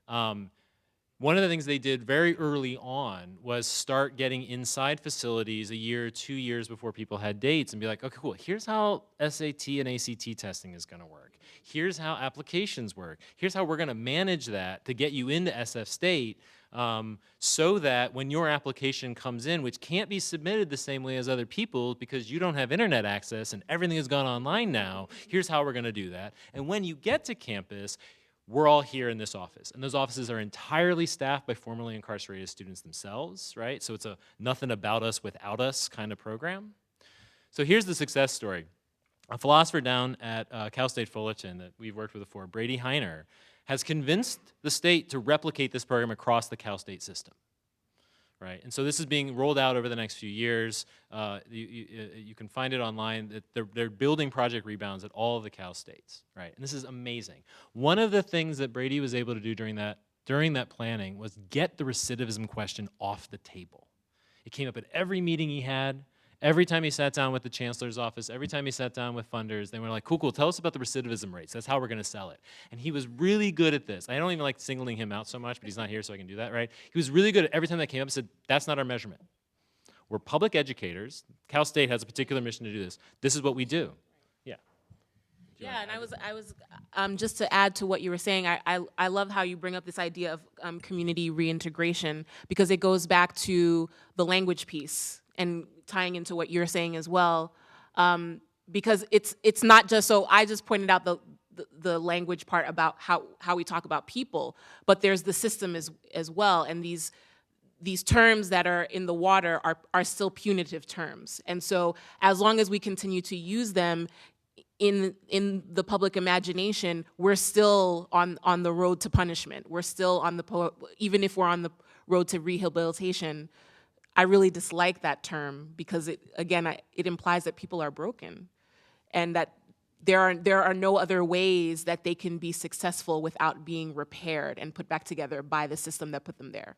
One of the things they did very early on was start getting inside facilities a year, 2 years before people had dates and be like, okay, cool, here's how SAT and ACT testing is gonna work. Here's how applications work. Here's how we're gonna manage that to get you into SF State so that when your application comes in, which can't be submitted the same way as other people because you don't have internet access and everything has gone online now, here's how we're gonna do that. And when you get to campus, we're all here in this office. And those offices are entirely staffed by formerly incarcerated students themselves, right? So it's a nothing about us without us kind of program. So here's the success story. A philosopher down at Cal State Fullerton that we've worked with before, Brady Heiner, has convinced the state to replicate this program across the Cal State system, right? And so this is being rolled out over the next few years. You can find it online. They're building Project Rebounds at all of the Cal States, right? And this is amazing. One of the things that Brady was able to do during that planning was get the recidivism question off the table. It came up at every meeting he had. Every time he sat down with the chancellor's office, every time he sat down with funders, they were like, cool, tell us about the recidivism rates. That's how we're gonna sell it. And he was really good at this. I don't even like singling him out so much, but he's not here so I can do that, right? He was really good at every time that came up, he said, that's not our measurement. We're public educators. Cal State has a particular mission to do this. This is what we do. Yeah. Yeah, and I was just to add to what you were saying, I love how you bring up this idea of community reintegration because it goes back to the language piece and tying into what you're saying as well, because it's not just, so I just pointed out the language part about how we talk about people, but there's the system as well, and these terms that are in the water are still punitive terms, and so as long as we continue to use them in the public imagination, we're still on the road to punishment. We're still on even if we're on the road to rehabilitation. I really dislike that term because it implies that people are broken and that there are no other ways that they can be successful without being repaired and put back together by the system that put them there.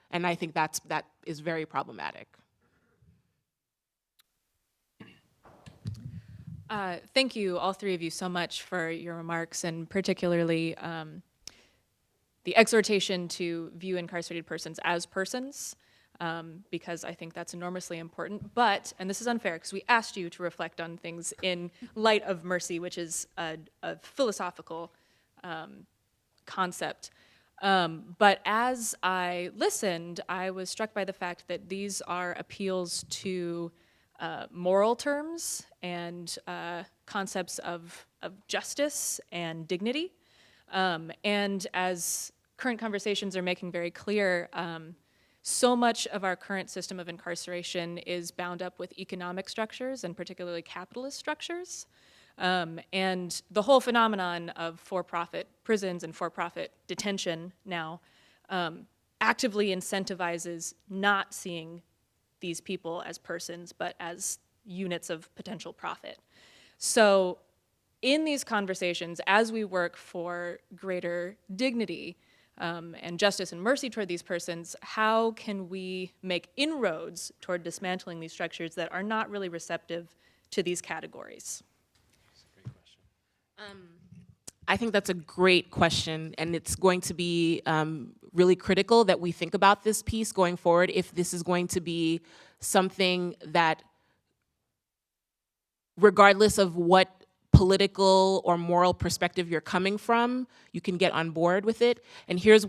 And I think that is very problematic. Thank you, all three of you, so much for your remarks, and particularly the exhortation to view incarcerated persons as persons. Because I think that's enormously important. But, and this is unfair, because we asked you to reflect on things in light of mercy, which is a philosophical concept. But as I listened, I was struck by the fact that these are appeals to moral terms and concepts of justice and dignity. And as current conversations are making very clear, so much of our current system of incarceration is bound up with economic structures, and particularly capitalist structures. And the whole phenomenon of for-profit prisons and for-profit detention now actively incentivizes not seeing these people as persons, but as units of potential profit. So in these conversations, as we work for greater dignity, and justice and mercy toward these persons, how can we make inroads toward dismantling these structures that are not really receptive to these categories? That's a great question. I think that's a great question, and it's going to be really critical that we think about this piece going forward if this is going to be something that, regardless of what political or moral perspective you're coming from, you can get on board with it. And here's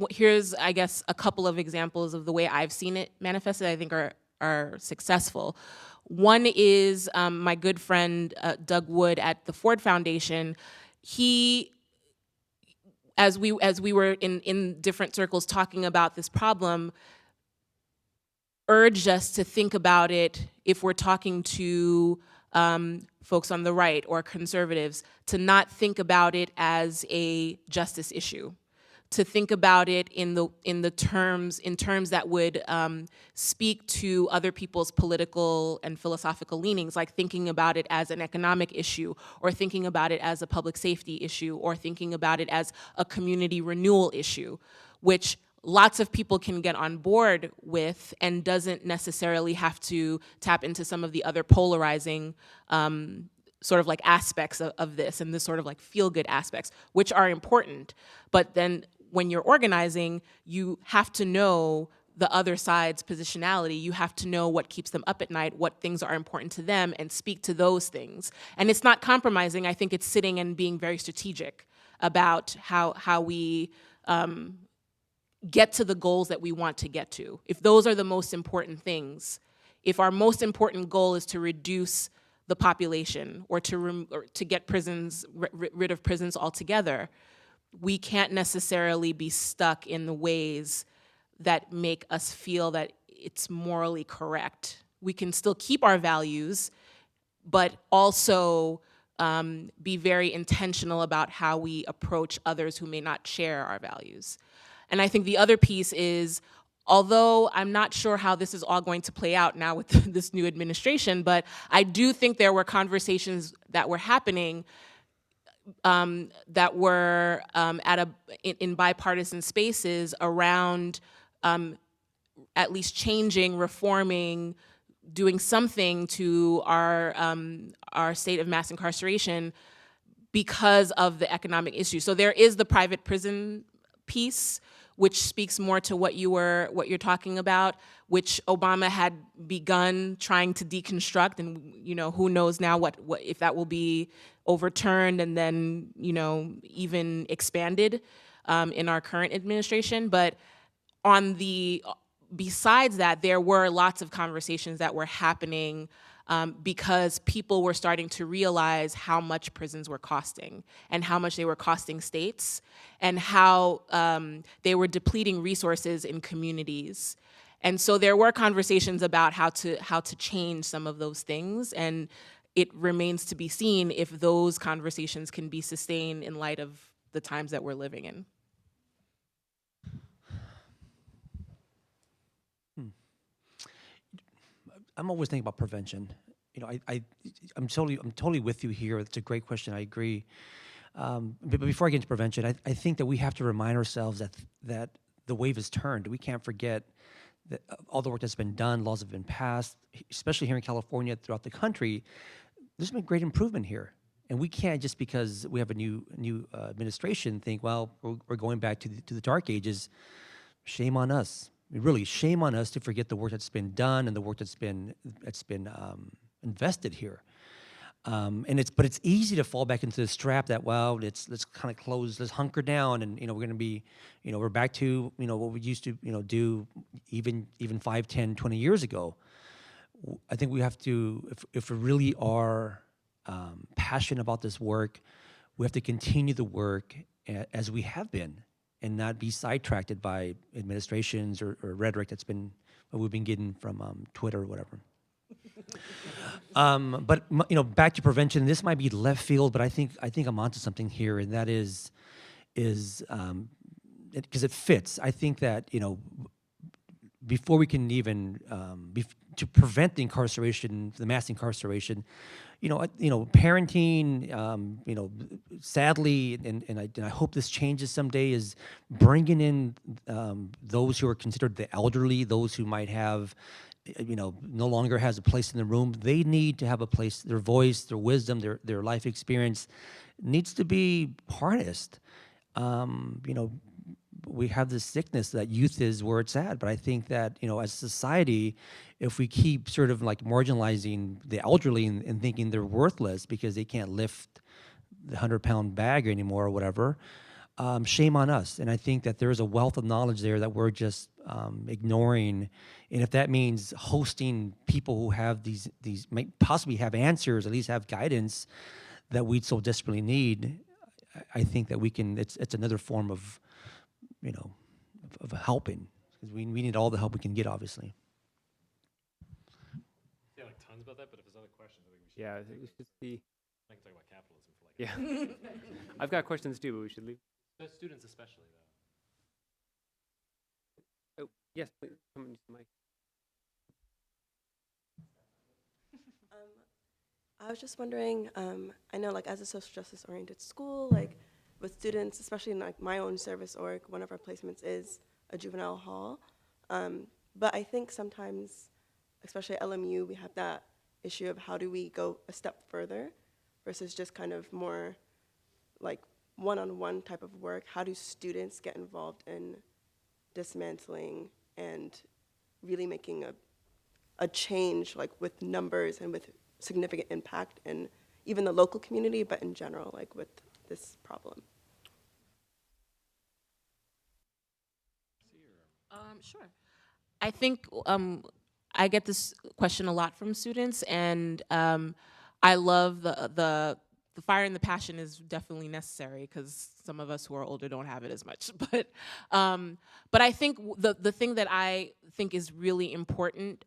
I guess, a couple of examples of the way I've seen it manifested I think are successful. One is my good friend Doug Wood at the Ford Foundation. He, as we were in different circles talking about this problem, urged us to think about it if we're talking to folks on the right or conservatives, to not think about it as a justice issue, to think about it in terms that would speak to other people's political and philosophical leanings, like thinking about it as an economic issue, or thinking about it as a public safety issue, or thinking about it as a community renewal issue, which lots of people can get on board with and doesn't necessarily have to tap into some of the other polarizing sort of like aspects of this, and this sort of like feel-good aspects, which are important. But then when you're organizing, you have to know the other side's positionality. You have to know what keeps them up at night, what things are important to them, and speak to those things. And it's not compromising. I think it's sitting and being very strategic about how we get to the goals that we want to get to. If those are the most important things, if our most important goal is to reduce the population or to get prisons, rid of prisons altogether, we can't necessarily be stuck in the ways that make us feel that it's morally correct. We can still keep our values, but also be very intentional about how we approach others who may not share our values. And I think the other piece is, although I'm not sure how this is all going to play out now with this new administration, but I do think there were conversations that were happening that were in bipartisan spaces around at least changing, reforming, doing something to our state of mass incarceration because of the economic issue. So there is the private prison piece, which speaks more to what you're talking about, which Obama had begun trying to deconstruct, and who knows now what if that will be overturned and then even expanded in our current administration. But besides that, there were lots of conversations that were happening because people were starting to realize how much prisons were costing and how much they were costing states and how they were depleting resources in communities. And so there were conversations about how to change some of those things, and it remains to be seen if those conversations can be sustained in light of the times that we're living in. I'm always thinking about prevention. I'm totally with you here. It's a great question. I agree. But before I get into prevention, I think that we have to remind ourselves that the wave has turned. We can't forget that all the work that's been done, laws have been passed, especially here in California, throughout the country. There's been great improvement here, and we can't just because we have a new administration think, well, we're going back to the dark ages. Shame on us. Really, shame on us to forget the work that's been done and the work that's been invested here. But it's easy to fall back into this trap that, well, let's kind of close, let's hunker down, and we're going to be, we're back to what we used to do even 5, 10, 20 years ago. I think we have to, if we really are passionate about this work, we have to continue the work as we have been, and not be sidetracked by administrations or rhetoric that's been what we've been getting from Twitter or whatever. But back to prevention. This might be left field, but I think I'm onto something here, and that is because it fits. I think that before we can even to prevent the incarceration, the mass incarceration, parenting, sadly, and I hope this changes someday, is bringing in those who are considered the elderly, those who might have, no longer has a place in the room. They need to have a place. Their voice, their wisdom, their life experience needs to be harnessed. We have this sickness that youth is where it's at, but I think that as a society, if we keep sort of like marginalizing the elderly and thinking they're worthless because they can't lift the 100-pound bag anymore or whatever, shame on us. And I think that there is a wealth of knowledge there that we're just ignoring. And if that means hosting people who have these might possibly have answers, at least have guidance that we so desperately need, I think that we can. It's another form of, of helping, because we need all the help we can get, obviously. Yeah, like tons about that, but if there's other questions, I think we should. Yeah, I think we should see. I can talk about capitalism for like. Yeah. I've got questions too, but we should leave. But students especially, though. Oh, yes, please, come and use the mic. I was just wondering, I know like as a social justice oriented school, like with students, especially in like my own service org, one of our placements is a juvenile hall. But I think sometimes, especially at LMU, we have that issue of how do we go a step further versus just kind of more like one-on-one type of work. How do students get involved in dismantling and really making a change, like with numbers and with significant impact in even the local community, but in general, like with this problem? Sure. I think I get this question a lot from students, and I love the fire and the passion is definitely necessary because some of us who are older don't have it as much. But I think the thing that I think is really important,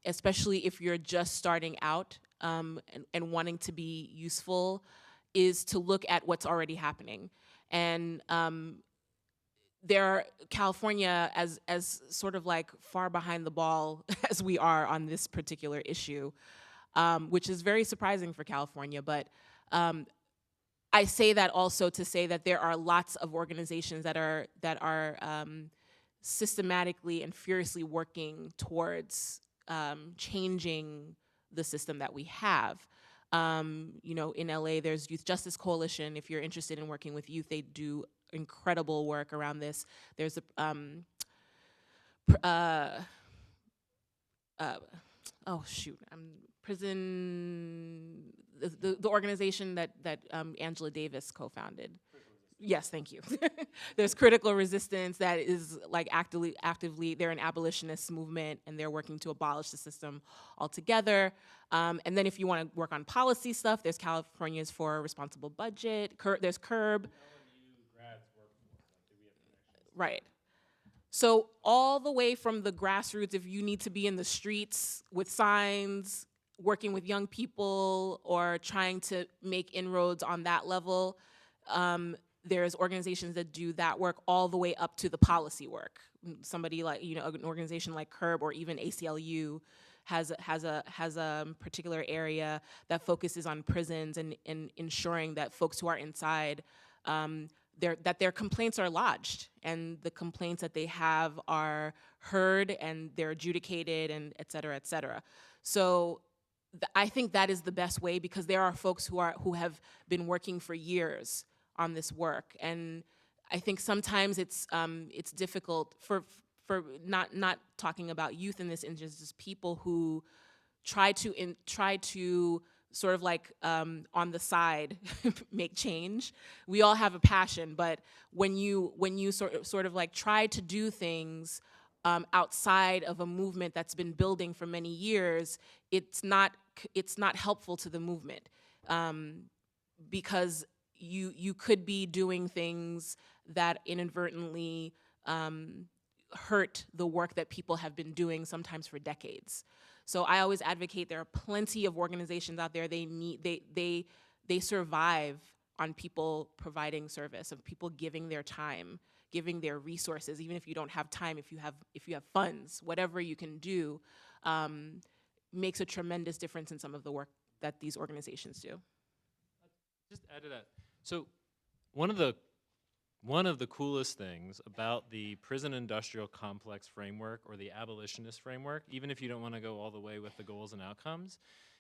especially if you're just starting out and wanting to be useful, is to look at what's already happening. And California, as sort of like far behind the ball as we are on this particular issue, which is very surprising for California, but I say that also to say that there are lots of organizations that are systematically and furiously working towards changing the system that we have. In LA, there's Youth Justice Coalition. If you're interested in working with youth, they do incredible work around this. There's the organization that Angela Davis co-founded. Yes, thank you. There's Critical Resistance that is like actively, they're an abolitionist movement and they're working to abolish the system altogether. And then if you want to work on policy stuff, there's Californians for a Responsible Budget, there's CURB. Right. So all the way from the grassroots, if you need to be in the streets with signs, working with young people, or trying to make inroads on that level, there's organizations that do that work all the way up to the policy work. Somebody like, an organization like CURB or even ACLU has a particular area that focuses on prisons and ensuring that folks who are inside, that their complaints are lodged and the complaints that they have are heard and they're adjudicated and et cetera, et cetera. So I think that is the best way, because there are folks who have been working for years on this work, and I think sometimes it's difficult for not talking about youth in this instance, just people who try to sort of like on the side make change. We all have a passion, but when you sort of like try to do things outside of a movement that's been building for many years, it's not helpful to the movement, because you could be doing things that inadvertently hurt the work that people have been doing sometimes for decades. So I always advocate there are plenty of organizations out there. They survive on people providing service, of people giving their time, giving their resources. Even if you don't have time, if you have funds, whatever you can do, makes a tremendous difference in some of the work that these organizations do. Just add to that. So one of the coolest things about the prison industrial complex framework, or the abolitionist framework, even if you don't want to go all the way with the goals and outcomes,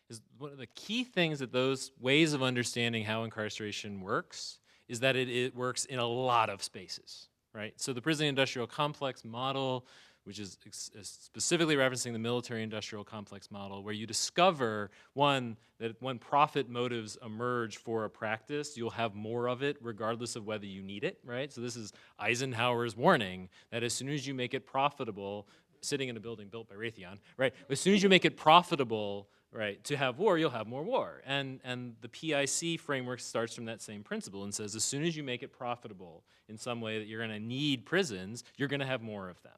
is one of the key things that those ways of understanding how incarceration works is that it works in a lot of spaces, right? So the prison industrial complex model which is specifically referencing the military-industrial complex model, where you discover, one, that when profit motives emerge for a practice, you'll have more of it regardless of whether you need it, right? So this is Eisenhower's warning that as soon as you make it profitable, sitting in a building built by Raytheon, right? As soon as you make it profitable, right, to have war, you'll have more war. And the PIC framework starts from that same principle and says as soon as you make it profitable in some way that you're gonna need prisons, you're gonna have more of them,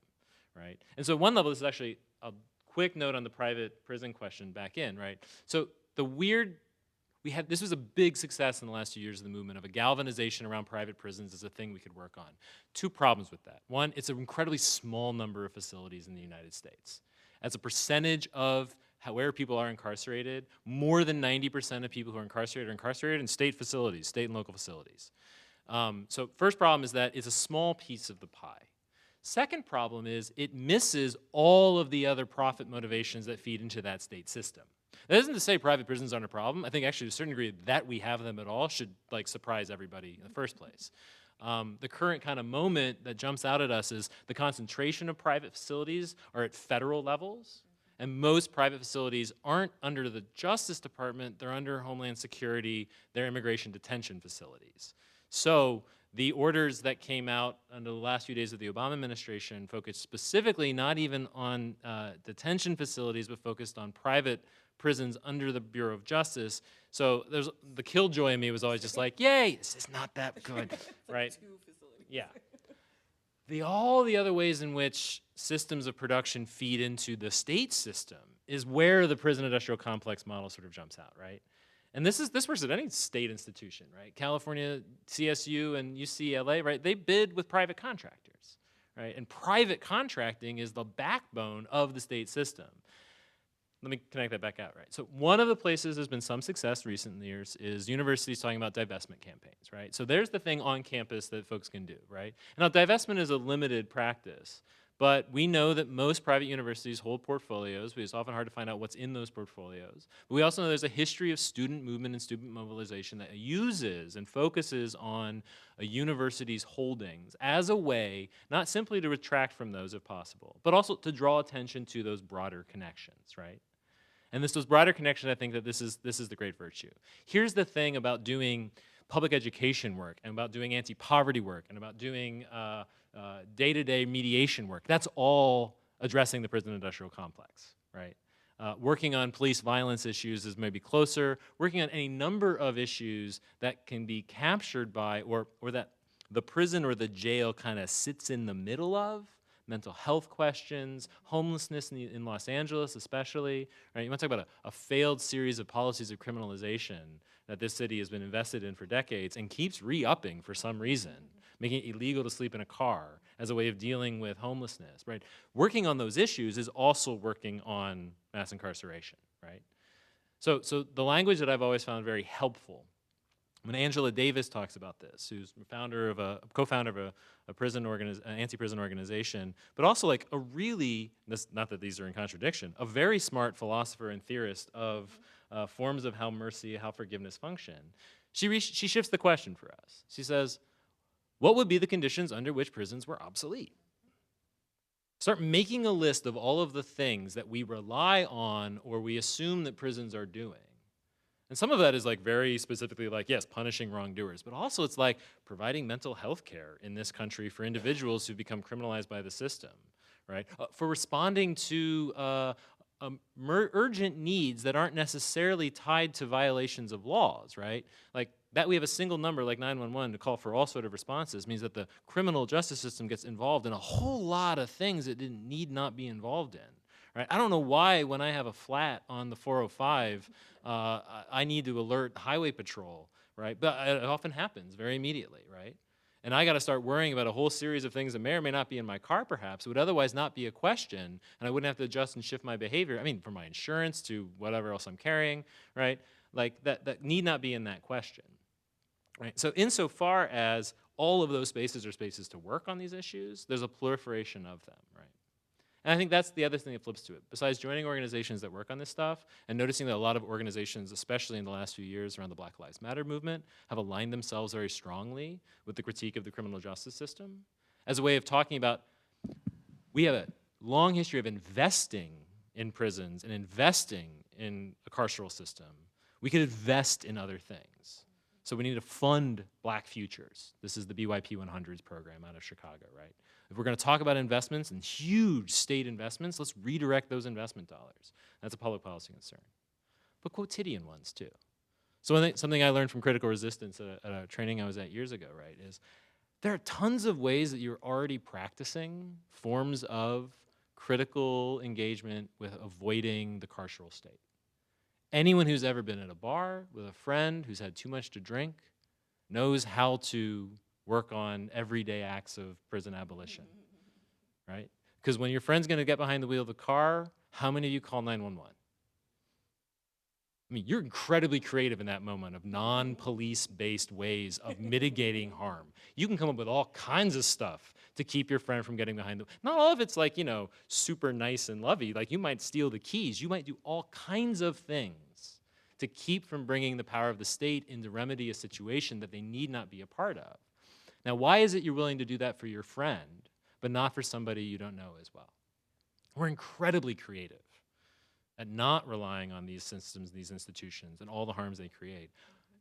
right? And so at one level, this is actually a quick note on the private prison question back in, right? So this was a big success in the last 2 years of the movement of a galvanization around private prisons as a thing we could work on. Two problems with that. One, it's an incredibly small number of facilities in the United States. As a percentage of where people are incarcerated, more than 90% of people who are incarcerated in state facilities, state and local facilities. So first problem is that it's a small piece of the pie. Second problem is it misses all of the other profit motivations that feed into that state system. That isn't to say private prisons aren't a problem. I think actually to a certain degree that we have them at all should like surprise everybody in the first place. The current kind of moment that jumps out at us is the concentration of private facilities are at federal levels, and most private facilities aren't under the Justice Department, they're under Homeland Security, they're immigration detention facilities. So the orders that came out under the last few days of the Obama administration focused specifically not even on detention facilities, but focused on private prisons under the Bureau of Justice. So there's the killjoy in me was always just like, yay, this is not that good, right? Yeah. All the other ways in which systems of production feed into the state system is where the prison industrial complex model sort of jumps out, right? And this works at any state institution, right? California, CSU, and UCLA, right? They bid with private contractors, right? And private contracting is the backbone of the state system. Let me connect that back out, right? So one of the places there's been some success recent years is universities talking about divestment campaigns, right? So there's the thing on campus that folks can do, right? Now divestment is a limited practice, but we know that most private universities hold portfolios, because it's often hard to find out what's in those portfolios. But we also know there's a history of student movement and student mobilization that uses and focuses on a university's holdings as a way, not simply to retract from those if possible, but also to draw attention to those broader connections, right? And those broader connections, I think that this is the great virtue. Here's the thing about doing public education work and about doing anti-poverty work and about doing day-to-day mediation work. That's all addressing the prison industrial complex, right? Working on police violence issues is maybe closer. Working on any number of issues that can be captured by or that the prison or the jail kind of sits in the middle of, mental health questions, homelessness in Los Angeles especially, right? You want to talk about a failed series of policies of criminalization that this city has been invested in for decades and keeps re-upping for some reason, making it illegal to sleep in a car as a way of dealing with homelessness, right? Working on those issues is also working on mass incarceration, right? So the language that I've always found very helpful when Angela Davis talks about this, who's co-founder of a anti-prison organization, but also like a really, not that these are in contradiction, a very smart philosopher and theorist of forms of how mercy, how forgiveness function. She shifts the question for us. She says, what would be the conditions under which prisons were obsolete? Start making a list of all of the things that we rely on or we assume that prisons are doing. And some of that is like very specifically like, yes, punishing wrongdoers, but also it's like providing mental health care in this country for individuals who become criminalized by the system, right? For responding to urgent needs that aren't necessarily tied to violations of laws, right? Like that we have a single number like 911 to call for all sort of responses means that the criminal justice system gets involved in a whole lot of things it need not be involved in. Right? I don't know why when I have a flat on the 405, I need to alert highway patrol, right? But it often happens very immediately, right? And I got to start worrying about a whole series of things that may or may not be in my car perhaps, it would otherwise not be a question, and I wouldn't have to adjust and shift my behavior. I mean, from my insurance to whatever else I'm carrying, right? Like that need not be in that question, right? So insofar as all of those spaces are spaces to work on these issues, there's a proliferation of them, right? And I think that's the other thing that flips to it. Besides joining organizations that work on this stuff and noticing that a lot of organizations, especially in the last few years around the Black Lives Matter movement, have aligned themselves very strongly with the critique of the criminal justice system as a way of talking about, we have a long history of investing in prisons and investing in a carceral system, we could invest in other things. So we need to fund black futures. This is the BYP 100s program out of Chicago, right? If we're going to talk about investments and huge state investments, let's redirect those investment dollars. That's a public policy concern. But quotidian ones too. So something I learned from critical resistance at a training I was at years ago, right, is there are tons of ways that you're already practicing forms of critical engagement with avoiding the carceral state. Anyone who's ever been at a bar with a friend who's had too much to drink knows how to work on everyday acts of prison abolition, right? Because when your friend's gonna get behind the wheel of the car, how many of you call 911? I mean, you're incredibly creative in that moment of non-police-based ways of mitigating harm. You can come up with all kinds of stuff to keep your friend from getting behind the. Not all of it's like, you know, super nice and lovey. Like you might steal the keys. You might do all kinds of things to keep from bringing the power of the state in to remedy a situation that they need not be a part of. Now, why is it you're willing to do that for your friend, but not for somebody you don't know as well? We're incredibly creative at not relying on these systems, these institutions, and all the harms they create.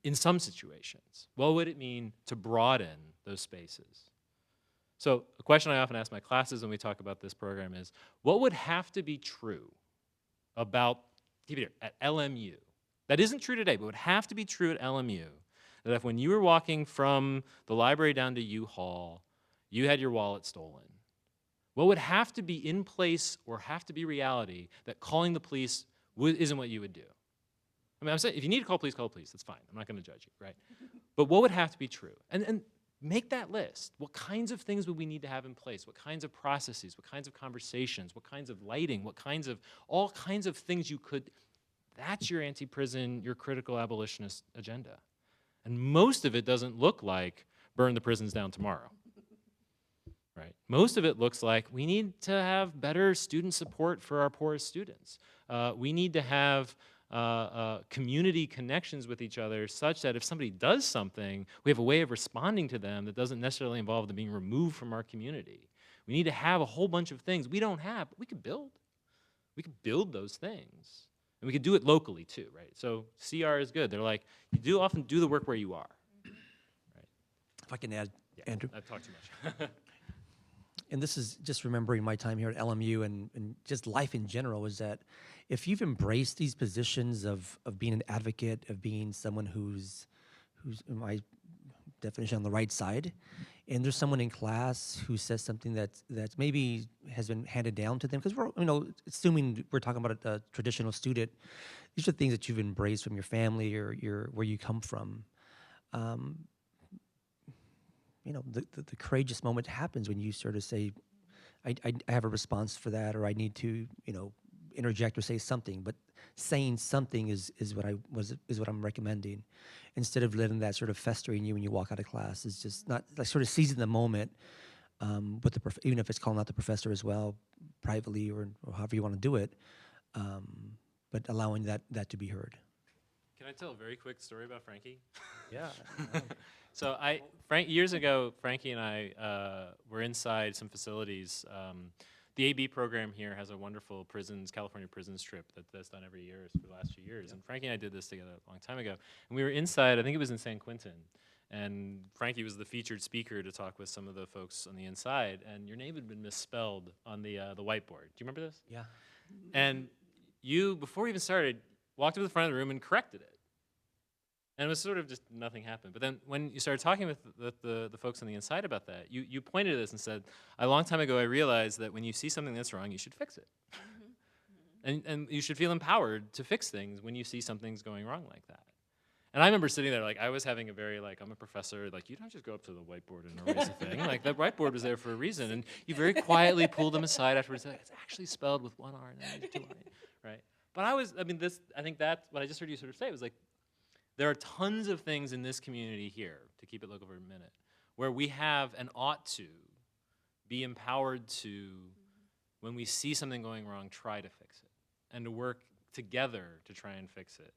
In some situations, what would it mean to broaden those spaces? So a question I often ask my classes when we talk about this program is, what would have to be true about, keep it here, at LMU, that isn't true today, but would have to be true at LMU, that if when you were walking from the library down to U-Hall, you had your wallet stolen, what would have to be in place or have to be reality that calling the police isn't what you would do? I mean, I'm saying if you need to call police, that's fine. I'm not going to judge you, right? But what would have to be true? And make that list. What kinds of things would we need to have in place? What kinds of processes? What kinds of conversations? What kinds of lighting? What kinds of, all kinds of things you could, that's your anti-prison, your critical abolitionist agenda. And most of it doesn't look like burn the prisons down tomorrow. Right. Most of it looks like we need to have better student support for our poorest students. We need to have community connections with each other such that if somebody does something, we have a way of responding to them that doesn't necessarily involve them being removed from our community. We need to have a whole bunch of things we don't have, but we could build. We could build those things. And we could do it locally too, right? So CR is good. They're like, you do often do the work where you are. Right? If I can add, Yeah, Andrew. I've talked too much. And this is just remembering my time here at LMU and just life in general, is that if you've embraced these positions of being an advocate, of being someone who's in my definition on the right side, and there's someone in class who says something that maybe has been handed down to them, because we're, you know, assuming we're talking about a traditional student, these are things that you've embraced from your family or where you come from. You know, the courageous moment happens when you sort of say, I have a response for that, or I need to, you know, interject or say something. But saying something is what I'm recommending, instead of letting that sort of fester in you when you walk out of class. Is just not like sort of seizing the moment with the even if it's calling out the professor as well, privately or however you want to do it, but allowing that to be heard. Can I tell a very quick story about Frankie? Yeah. So years ago, Frankie and I were inside some facilities. The AB program here has a wonderful California prisons trip that's done every year for the last few years. Yeah. And Frankie and I did this together a long time ago. And we were inside, I think it was in San Quentin. And Frankie was the featured speaker to talk with some of the folks on the inside. And your name had been misspelled on the whiteboard. Do you remember this? Yeah. And you, before we even started, walked up to the front of the room and corrected it. And it was sort of just nothing happened. But then when you started talking with the folks on the inside about that, you pointed at this and said, a long time ago I realized that when you see something that's wrong, you should fix it. And you should feel empowered to fix things when you see something's going wrong like that. And I remember sitting there, like, I was having a very, like, I'm a professor, like, you don't just go up to the whiteboard and erase a thing. Like, that whiteboard was there for a reason. And you very quietly pulled them aside afterwards and said, it's actually spelled with one R and then there's two R, right? But I think that's what I just heard you sort of say was like, there are tons of things in this community here, to keep it local for a minute, where we have and ought to be empowered to, when we see something going wrong, try to fix it, and to work together to try and fix it.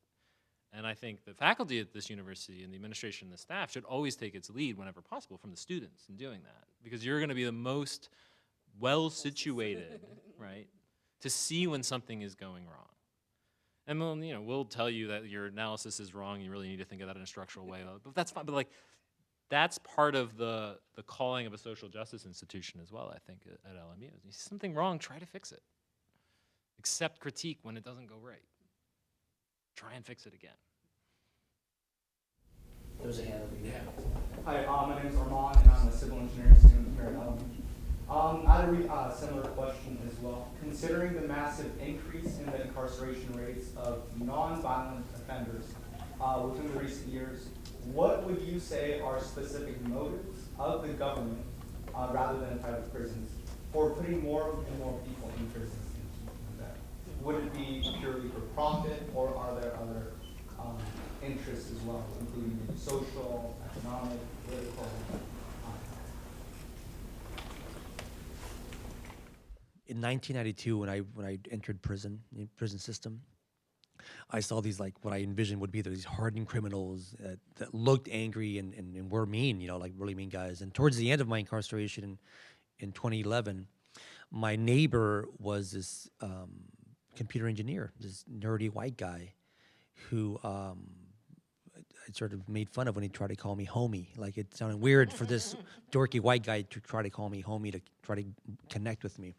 And I think the faculty at this university and the administration and the staff should always take its lead whenever possible from the students in doing that, because you're going to be the most well situated, right, to see when something is going wrong. And we'll tell you that your analysis is wrong. You really need to think of that in a structural way. But that's fine. But like, that's part of the calling of a social justice institution as well, I think, at LMU. You see something wrong, try to fix it. Accept critique when it doesn't go right. Try and fix it again. There's a hand over here. Hi, my name is Armand, and I'm a civil engineering student here at LMU. I had a similar question as well. Considering the massive increase in the incarceration rates of non-violent offenders within the recent years, what would you say are specific motives of the government, rather than private prisons, for putting more and more people in prisons? Would it be purely for profit, or are there other interests as well, including maybe social, economic, political? In 1992, when I entered prison system, I saw these, like, what I envisioned would be these hardened criminals that looked angry and were mean, like really mean guys. And towards the end of my incarceration in 2011, my neighbor was this computer engineer, this nerdy white guy who I sort of made fun of when he tried to call me homie. Like, it sounded weird for this dorky white guy to try to call me homie, to try to connect with me.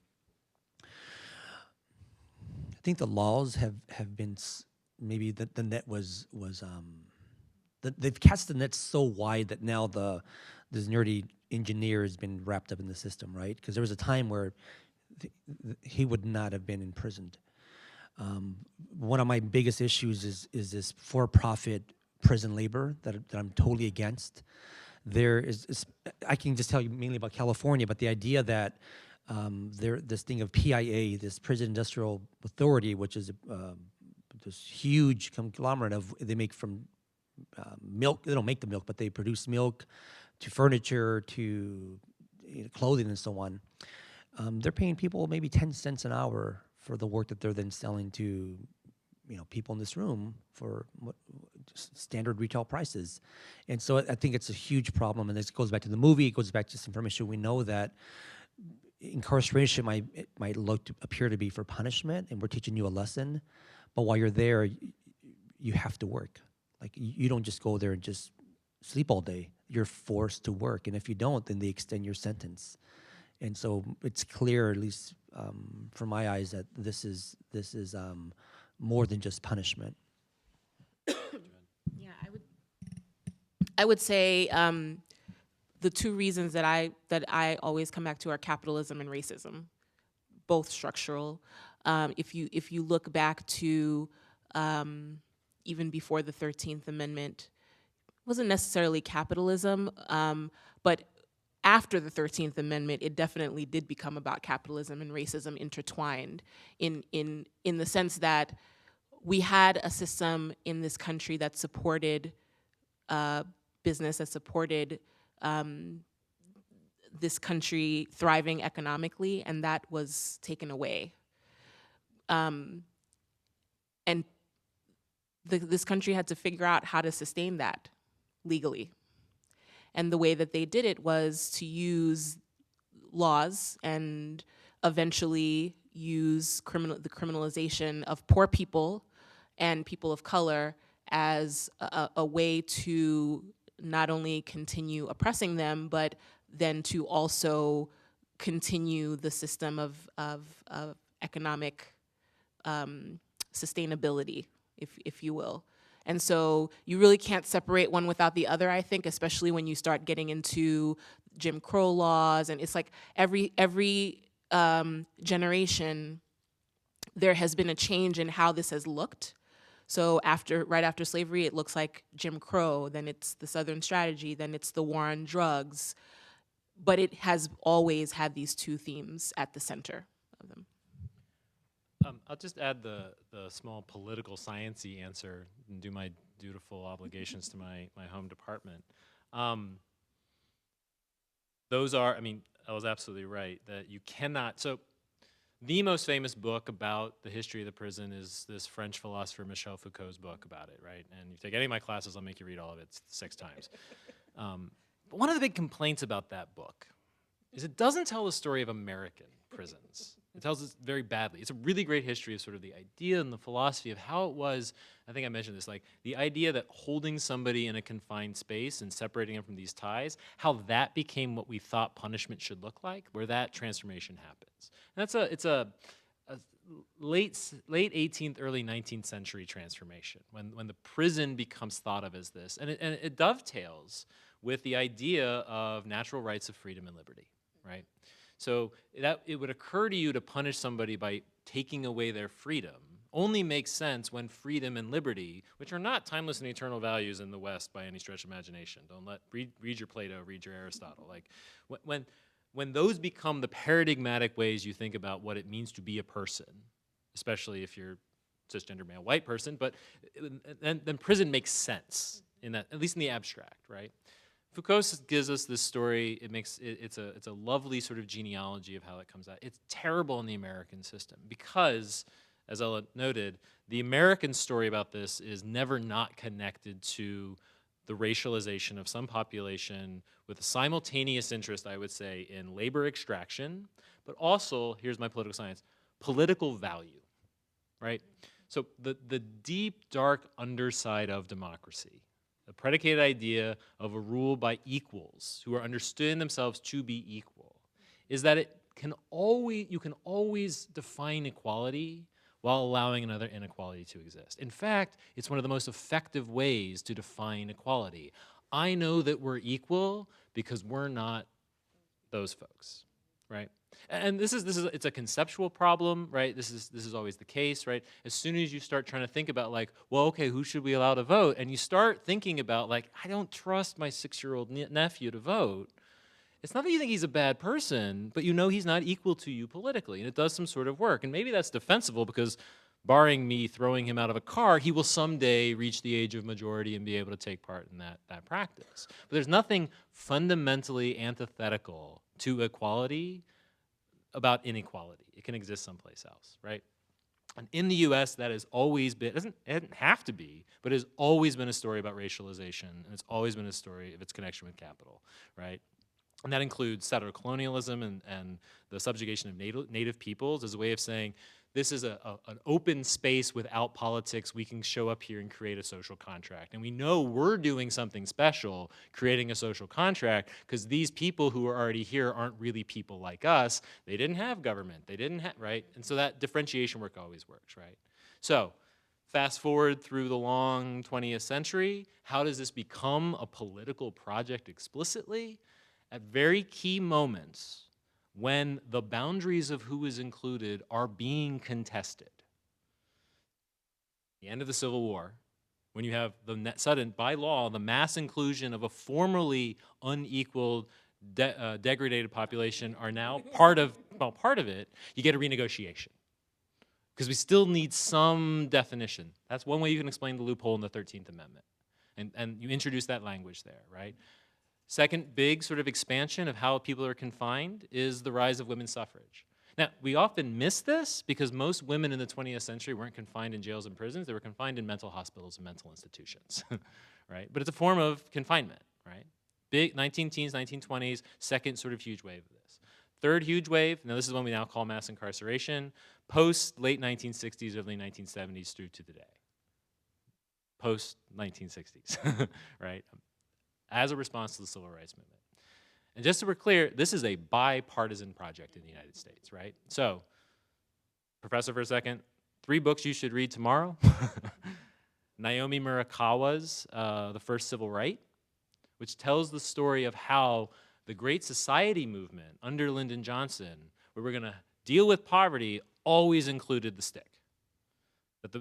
I think the laws have been maybe the net was they've cast the net so wide that now this nerdy engineer has been wrapped up in the system, right? Because there was a time where he would not have been imprisoned. One of my biggest issues is this for-profit prison labor that I'm totally against. There is I can just tell you mainly about California, but the idea that this thing of PIA, this Prison Industrial Authority, which is this huge conglomerate of, they make from milk. They don't make the milk, but they produce milk to furniture to clothing and so on. They're paying people maybe 10 cents an hour for the work that they're then selling to people in this room for standard retail prices. And so I think it's a huge problem. And this goes back to the movie. It goes back to some information we know that incarceration might appear to be for punishment, and we're teaching you a lesson. But while you're there, you have to work. Like, you don't just go there and just sleep all day. You're forced to work. And if you don't, then they extend your sentence. And so it's clear, at least from my eyes, that this is more than just punishment. Yeah, I would say the two reasons that I always come back to are capitalism and racism, both structural. If you look back to even before the 13th Amendment, it wasn't necessarily capitalism, but after the 13th Amendment, it definitely did become about capitalism and racism intertwined in the sense that we had a system in this country that supported business, that supported this country thriving economically, and that was taken away. And this country had to figure out how to sustain that legally. And the way that they did it was to use laws and eventually use the criminalization of poor people and people of color as a way to not only continue oppressing them, but then to also continue the system of economic sustainability, if you will. And so you really can't separate one without the other, I think, especially when you start getting into Jim Crow laws. And it's like every generation, there has been a change in how this has looked. So right after slavery, it looks like Jim Crow, then it's the Southern Strategy, then it's the war on drugs. But it has always had these two themes at the center of them. I'll just add the small political science-y answer and do my dutiful obligations to my home department. Those are, I was absolutely right, that you cannot, so the most famous book about the history of the prison is this French philosopher Michel Foucault's book about it, right? And if you take any of my classes, I'll make you read all of it 6 times. But one of the big complaints about that book is it doesn't tell the story of American prisons. It tells us very badly. It's a really great history of sort of the idea and the philosophy of how it was, I think I mentioned this, like the idea that holding somebody in a confined space and separating them from these ties, how that became what we thought punishment should look like, where that transformation happens. And it's a late 18th, early 19th century transformation when the prison becomes thought of as this. And it dovetails with the idea of natural rights of freedom and liberty, right? So that it would occur to you to punish somebody by taking away their freedom only makes sense when freedom and liberty, which are not timeless and eternal values in the West by any stretch of imagination. Don't read your Plato, read your Aristotle. Like when those become the paradigmatic ways you think about what it means to be a person, especially if you're cisgender male white person, but then prison makes sense in that, at least in the abstract, right? Foucault gives us this story. It's a lovely sort of genealogy of how that comes out. It's terrible in the American system because, as Ella noted, the American story about this is never not connected to the racialization of some population with a simultaneous interest, I would say, in labor extraction, but also, here's my political science, political value, right? So the deep, dark underside of democracy, the predicated idea of a rule by equals who are understood themselves to be equal, is that you can always define equality while allowing another inequality to exist. In fact, it's one of the most effective ways to define equality. I know that we're equal because we're not those folks, right? And it's a conceptual problem, right? This is always the case, right? As soon as you start trying to think about like, well, okay, who should we allow to vote? And you start thinking about like, I don't trust my 6-year-old nephew to vote. It's not that you think he's a bad person, but you know he's not equal to you politically, and it does some sort of work. And maybe that's defensible because barring me throwing him out of a car, he will someday reach the age of majority and be able to take part in that practice. But there's nothing fundamentally antithetical to equality about inequality. It can exist someplace else, right? And in the US, that has always been, it doesn't have to be, but it has always been a story about racialization, and it's always been a story of its connection with capital, right? And that includes settler colonialism and the subjugation of native peoples as a way of saying, this is an open space without politics. We can show up here and create a social contract. And we know we're doing something special, creating a social contract, because these people who are already here aren't really people like us. They didn't have government. They didn't have, right? And so that differentiation work always works, right? So fast forward through the long 20th century, how does this become a political project explicitly? At very key moments when the boundaries of who is included are being contested. The end of the Civil War, when you have the sudden, by law, the mass inclusion of a formerly unequaled, degraded population are now part of it, you get a renegotiation. Because we still need some definition. That's one way you can explain the loophole in the 13th Amendment. And you introduce that language there, right? Second big sort of expansion of how people are confined is the rise of women's suffrage. Now, we often miss this because most women in the 20th century weren't confined in jails and prisons. They were confined in mental hospitals and mental institutions, right? But it's a form of confinement, right? Big 19-teens, 1920s, second sort of huge wave of this. Third huge wave, now this is one we now call mass incarceration, post late 1960s, early 1970s through to today. Post 1960s, right? As a response to the civil rights movement. And just so we're clear, this is a bipartisan project in the United States, right? So, professor for a second, 3 books you should read tomorrow. Naomi Murakawa's The First Civil Right, which tells the story of how the Great Society movement under Lyndon Johnson, where we're gonna deal with poverty, always included the stick.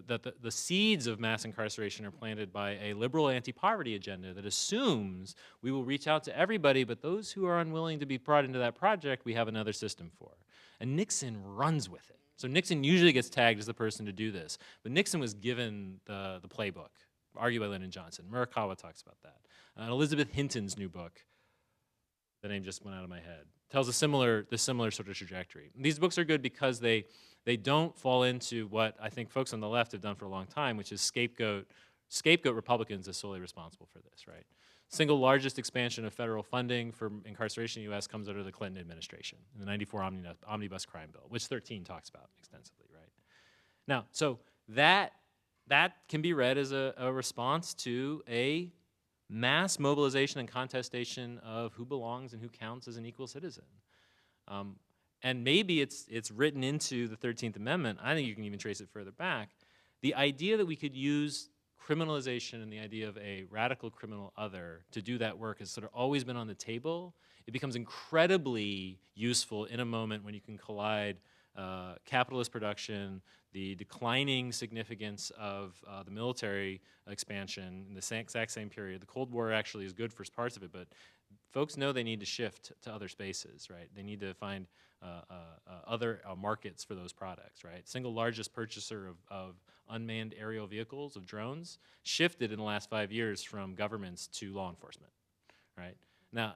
That the seeds of mass incarceration are planted by a liberal anti-poverty agenda that assumes we will reach out to everybody, but those who are unwilling to be brought into that project, we have another system for. And Nixon runs with it. So Nixon usually gets tagged as the person to do this, but Nixon was given the playbook, argued by Lyndon Johnson. Murakawa talks about that. And Elizabeth Hinton's new book, the name just went out of my head, tells the similar sort of trajectory. And these books are good because they don't fall into what I think folks on the left have done for a long time, which is scapegoat Republicans as solely responsible for this, right? single largest expansion of federal funding for incarceration in the U.S. comes under the Clinton administration in the 94 Omnibus Crime Bill, which 13 talks about extensively, right? Now, so that can be read as a response to a mass mobilization and contestation of who belongs and who counts as an equal citizen. And maybe it's written into the 13th Amendment. I think you can even trace it further back. The idea that we could use criminalization and the idea of a radical criminal other to do that work has sort of always been on the table. It becomes incredibly useful in a moment when you can collide capitalist production, the declining significance of the military expansion in the exact same period. The Cold War actually is good for parts of it, but folks know they need to shift to other spaces, right? They need to find other markets for those products, right? Single largest purchaser of unmanned aerial vehicles, of drones, shifted in the last 5 years from governments to law enforcement, right? Now,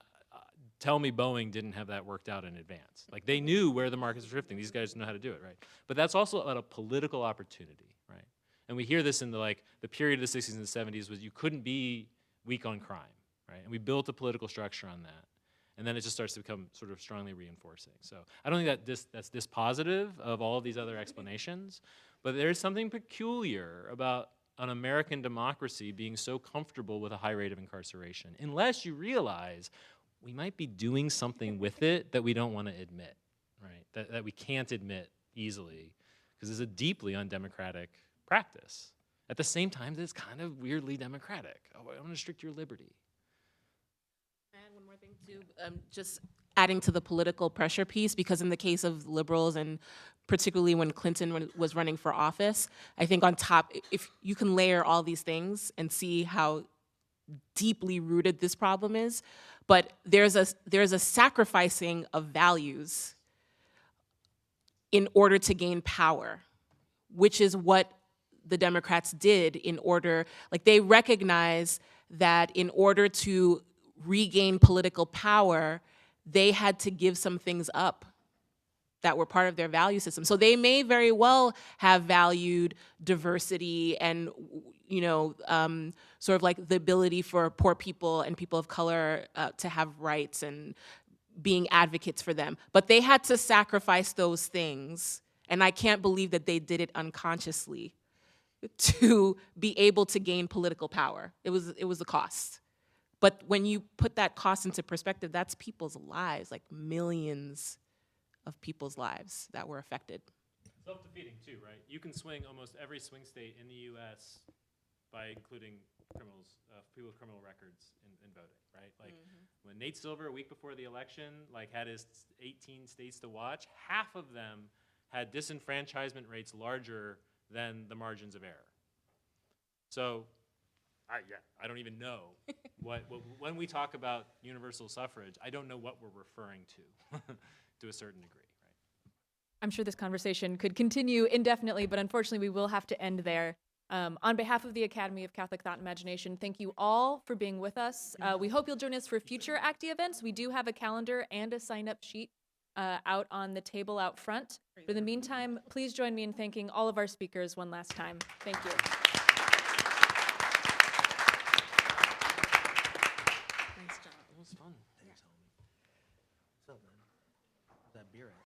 tell me Boeing didn't have that worked out in advance. Like, they knew where the markets were shifting. These guys know how to do it, right? But that's also about a political opportunity, right? And we hear this in the period of the 60s and the 70s was you couldn't be weak on crime, right? And we built a political structure on that. And then it just starts to become sort of strongly reinforcing. So I don't think that that's dispositive of all of these other explanations, but there's something peculiar about an American democracy being so comfortable with a high rate of incarceration, unless you realize we might be doing something with it that we don't want to admit, right? That we can't admit easily, because it's a deeply undemocratic practice. At the same time, it's kind of weirdly democratic. Oh, I want to restrict your liberty. And one more thing too, just adding to the political pressure piece, because in the case of liberals, and particularly when Clinton was running for office, I think on top, if you can layer all these things and see how deeply rooted this problem is, but there's a sacrificing of values in order to gain power, which is what the Democrats did in order, like they recognize that in order to regain political power, they had to give some things up that were part of their value system. So they may very well have valued diversity and, sort of like the ability for poor people and people of color to have rights and being advocates for them. But they had to sacrifice those things, and I can't believe that they did it unconsciously to be able to gain political power. It was a cost. But when you put that cost into perspective, that's people's lives, like millions of people's lives that were affected. Self-defeating too, right? You can swing almost every swing state in the U.S. by including criminals, people with criminal records in voting, right? Like when Nate Silver, a week before the election, had his 18 states to watch, half of them had disenfranchisement rates larger than the margins of error. So, I don't even know when we talk about universal suffrage, I don't know what we're referring to a certain degree, right? I'm sure this conversation could continue indefinitely, but unfortunately we will have to end there. On behalf of the Academy of Catholic Thought and Imagination, thank you all for being with us. We hope you'll join us for future ACTI events. We do have a calendar and a sign-up sheet out on the table out front. But in the meantime, please join me in thanking all of our speakers one last time. Thank you. Thanks, John. It was fun. Thanks, homie. What's up, man? Where's that beer at?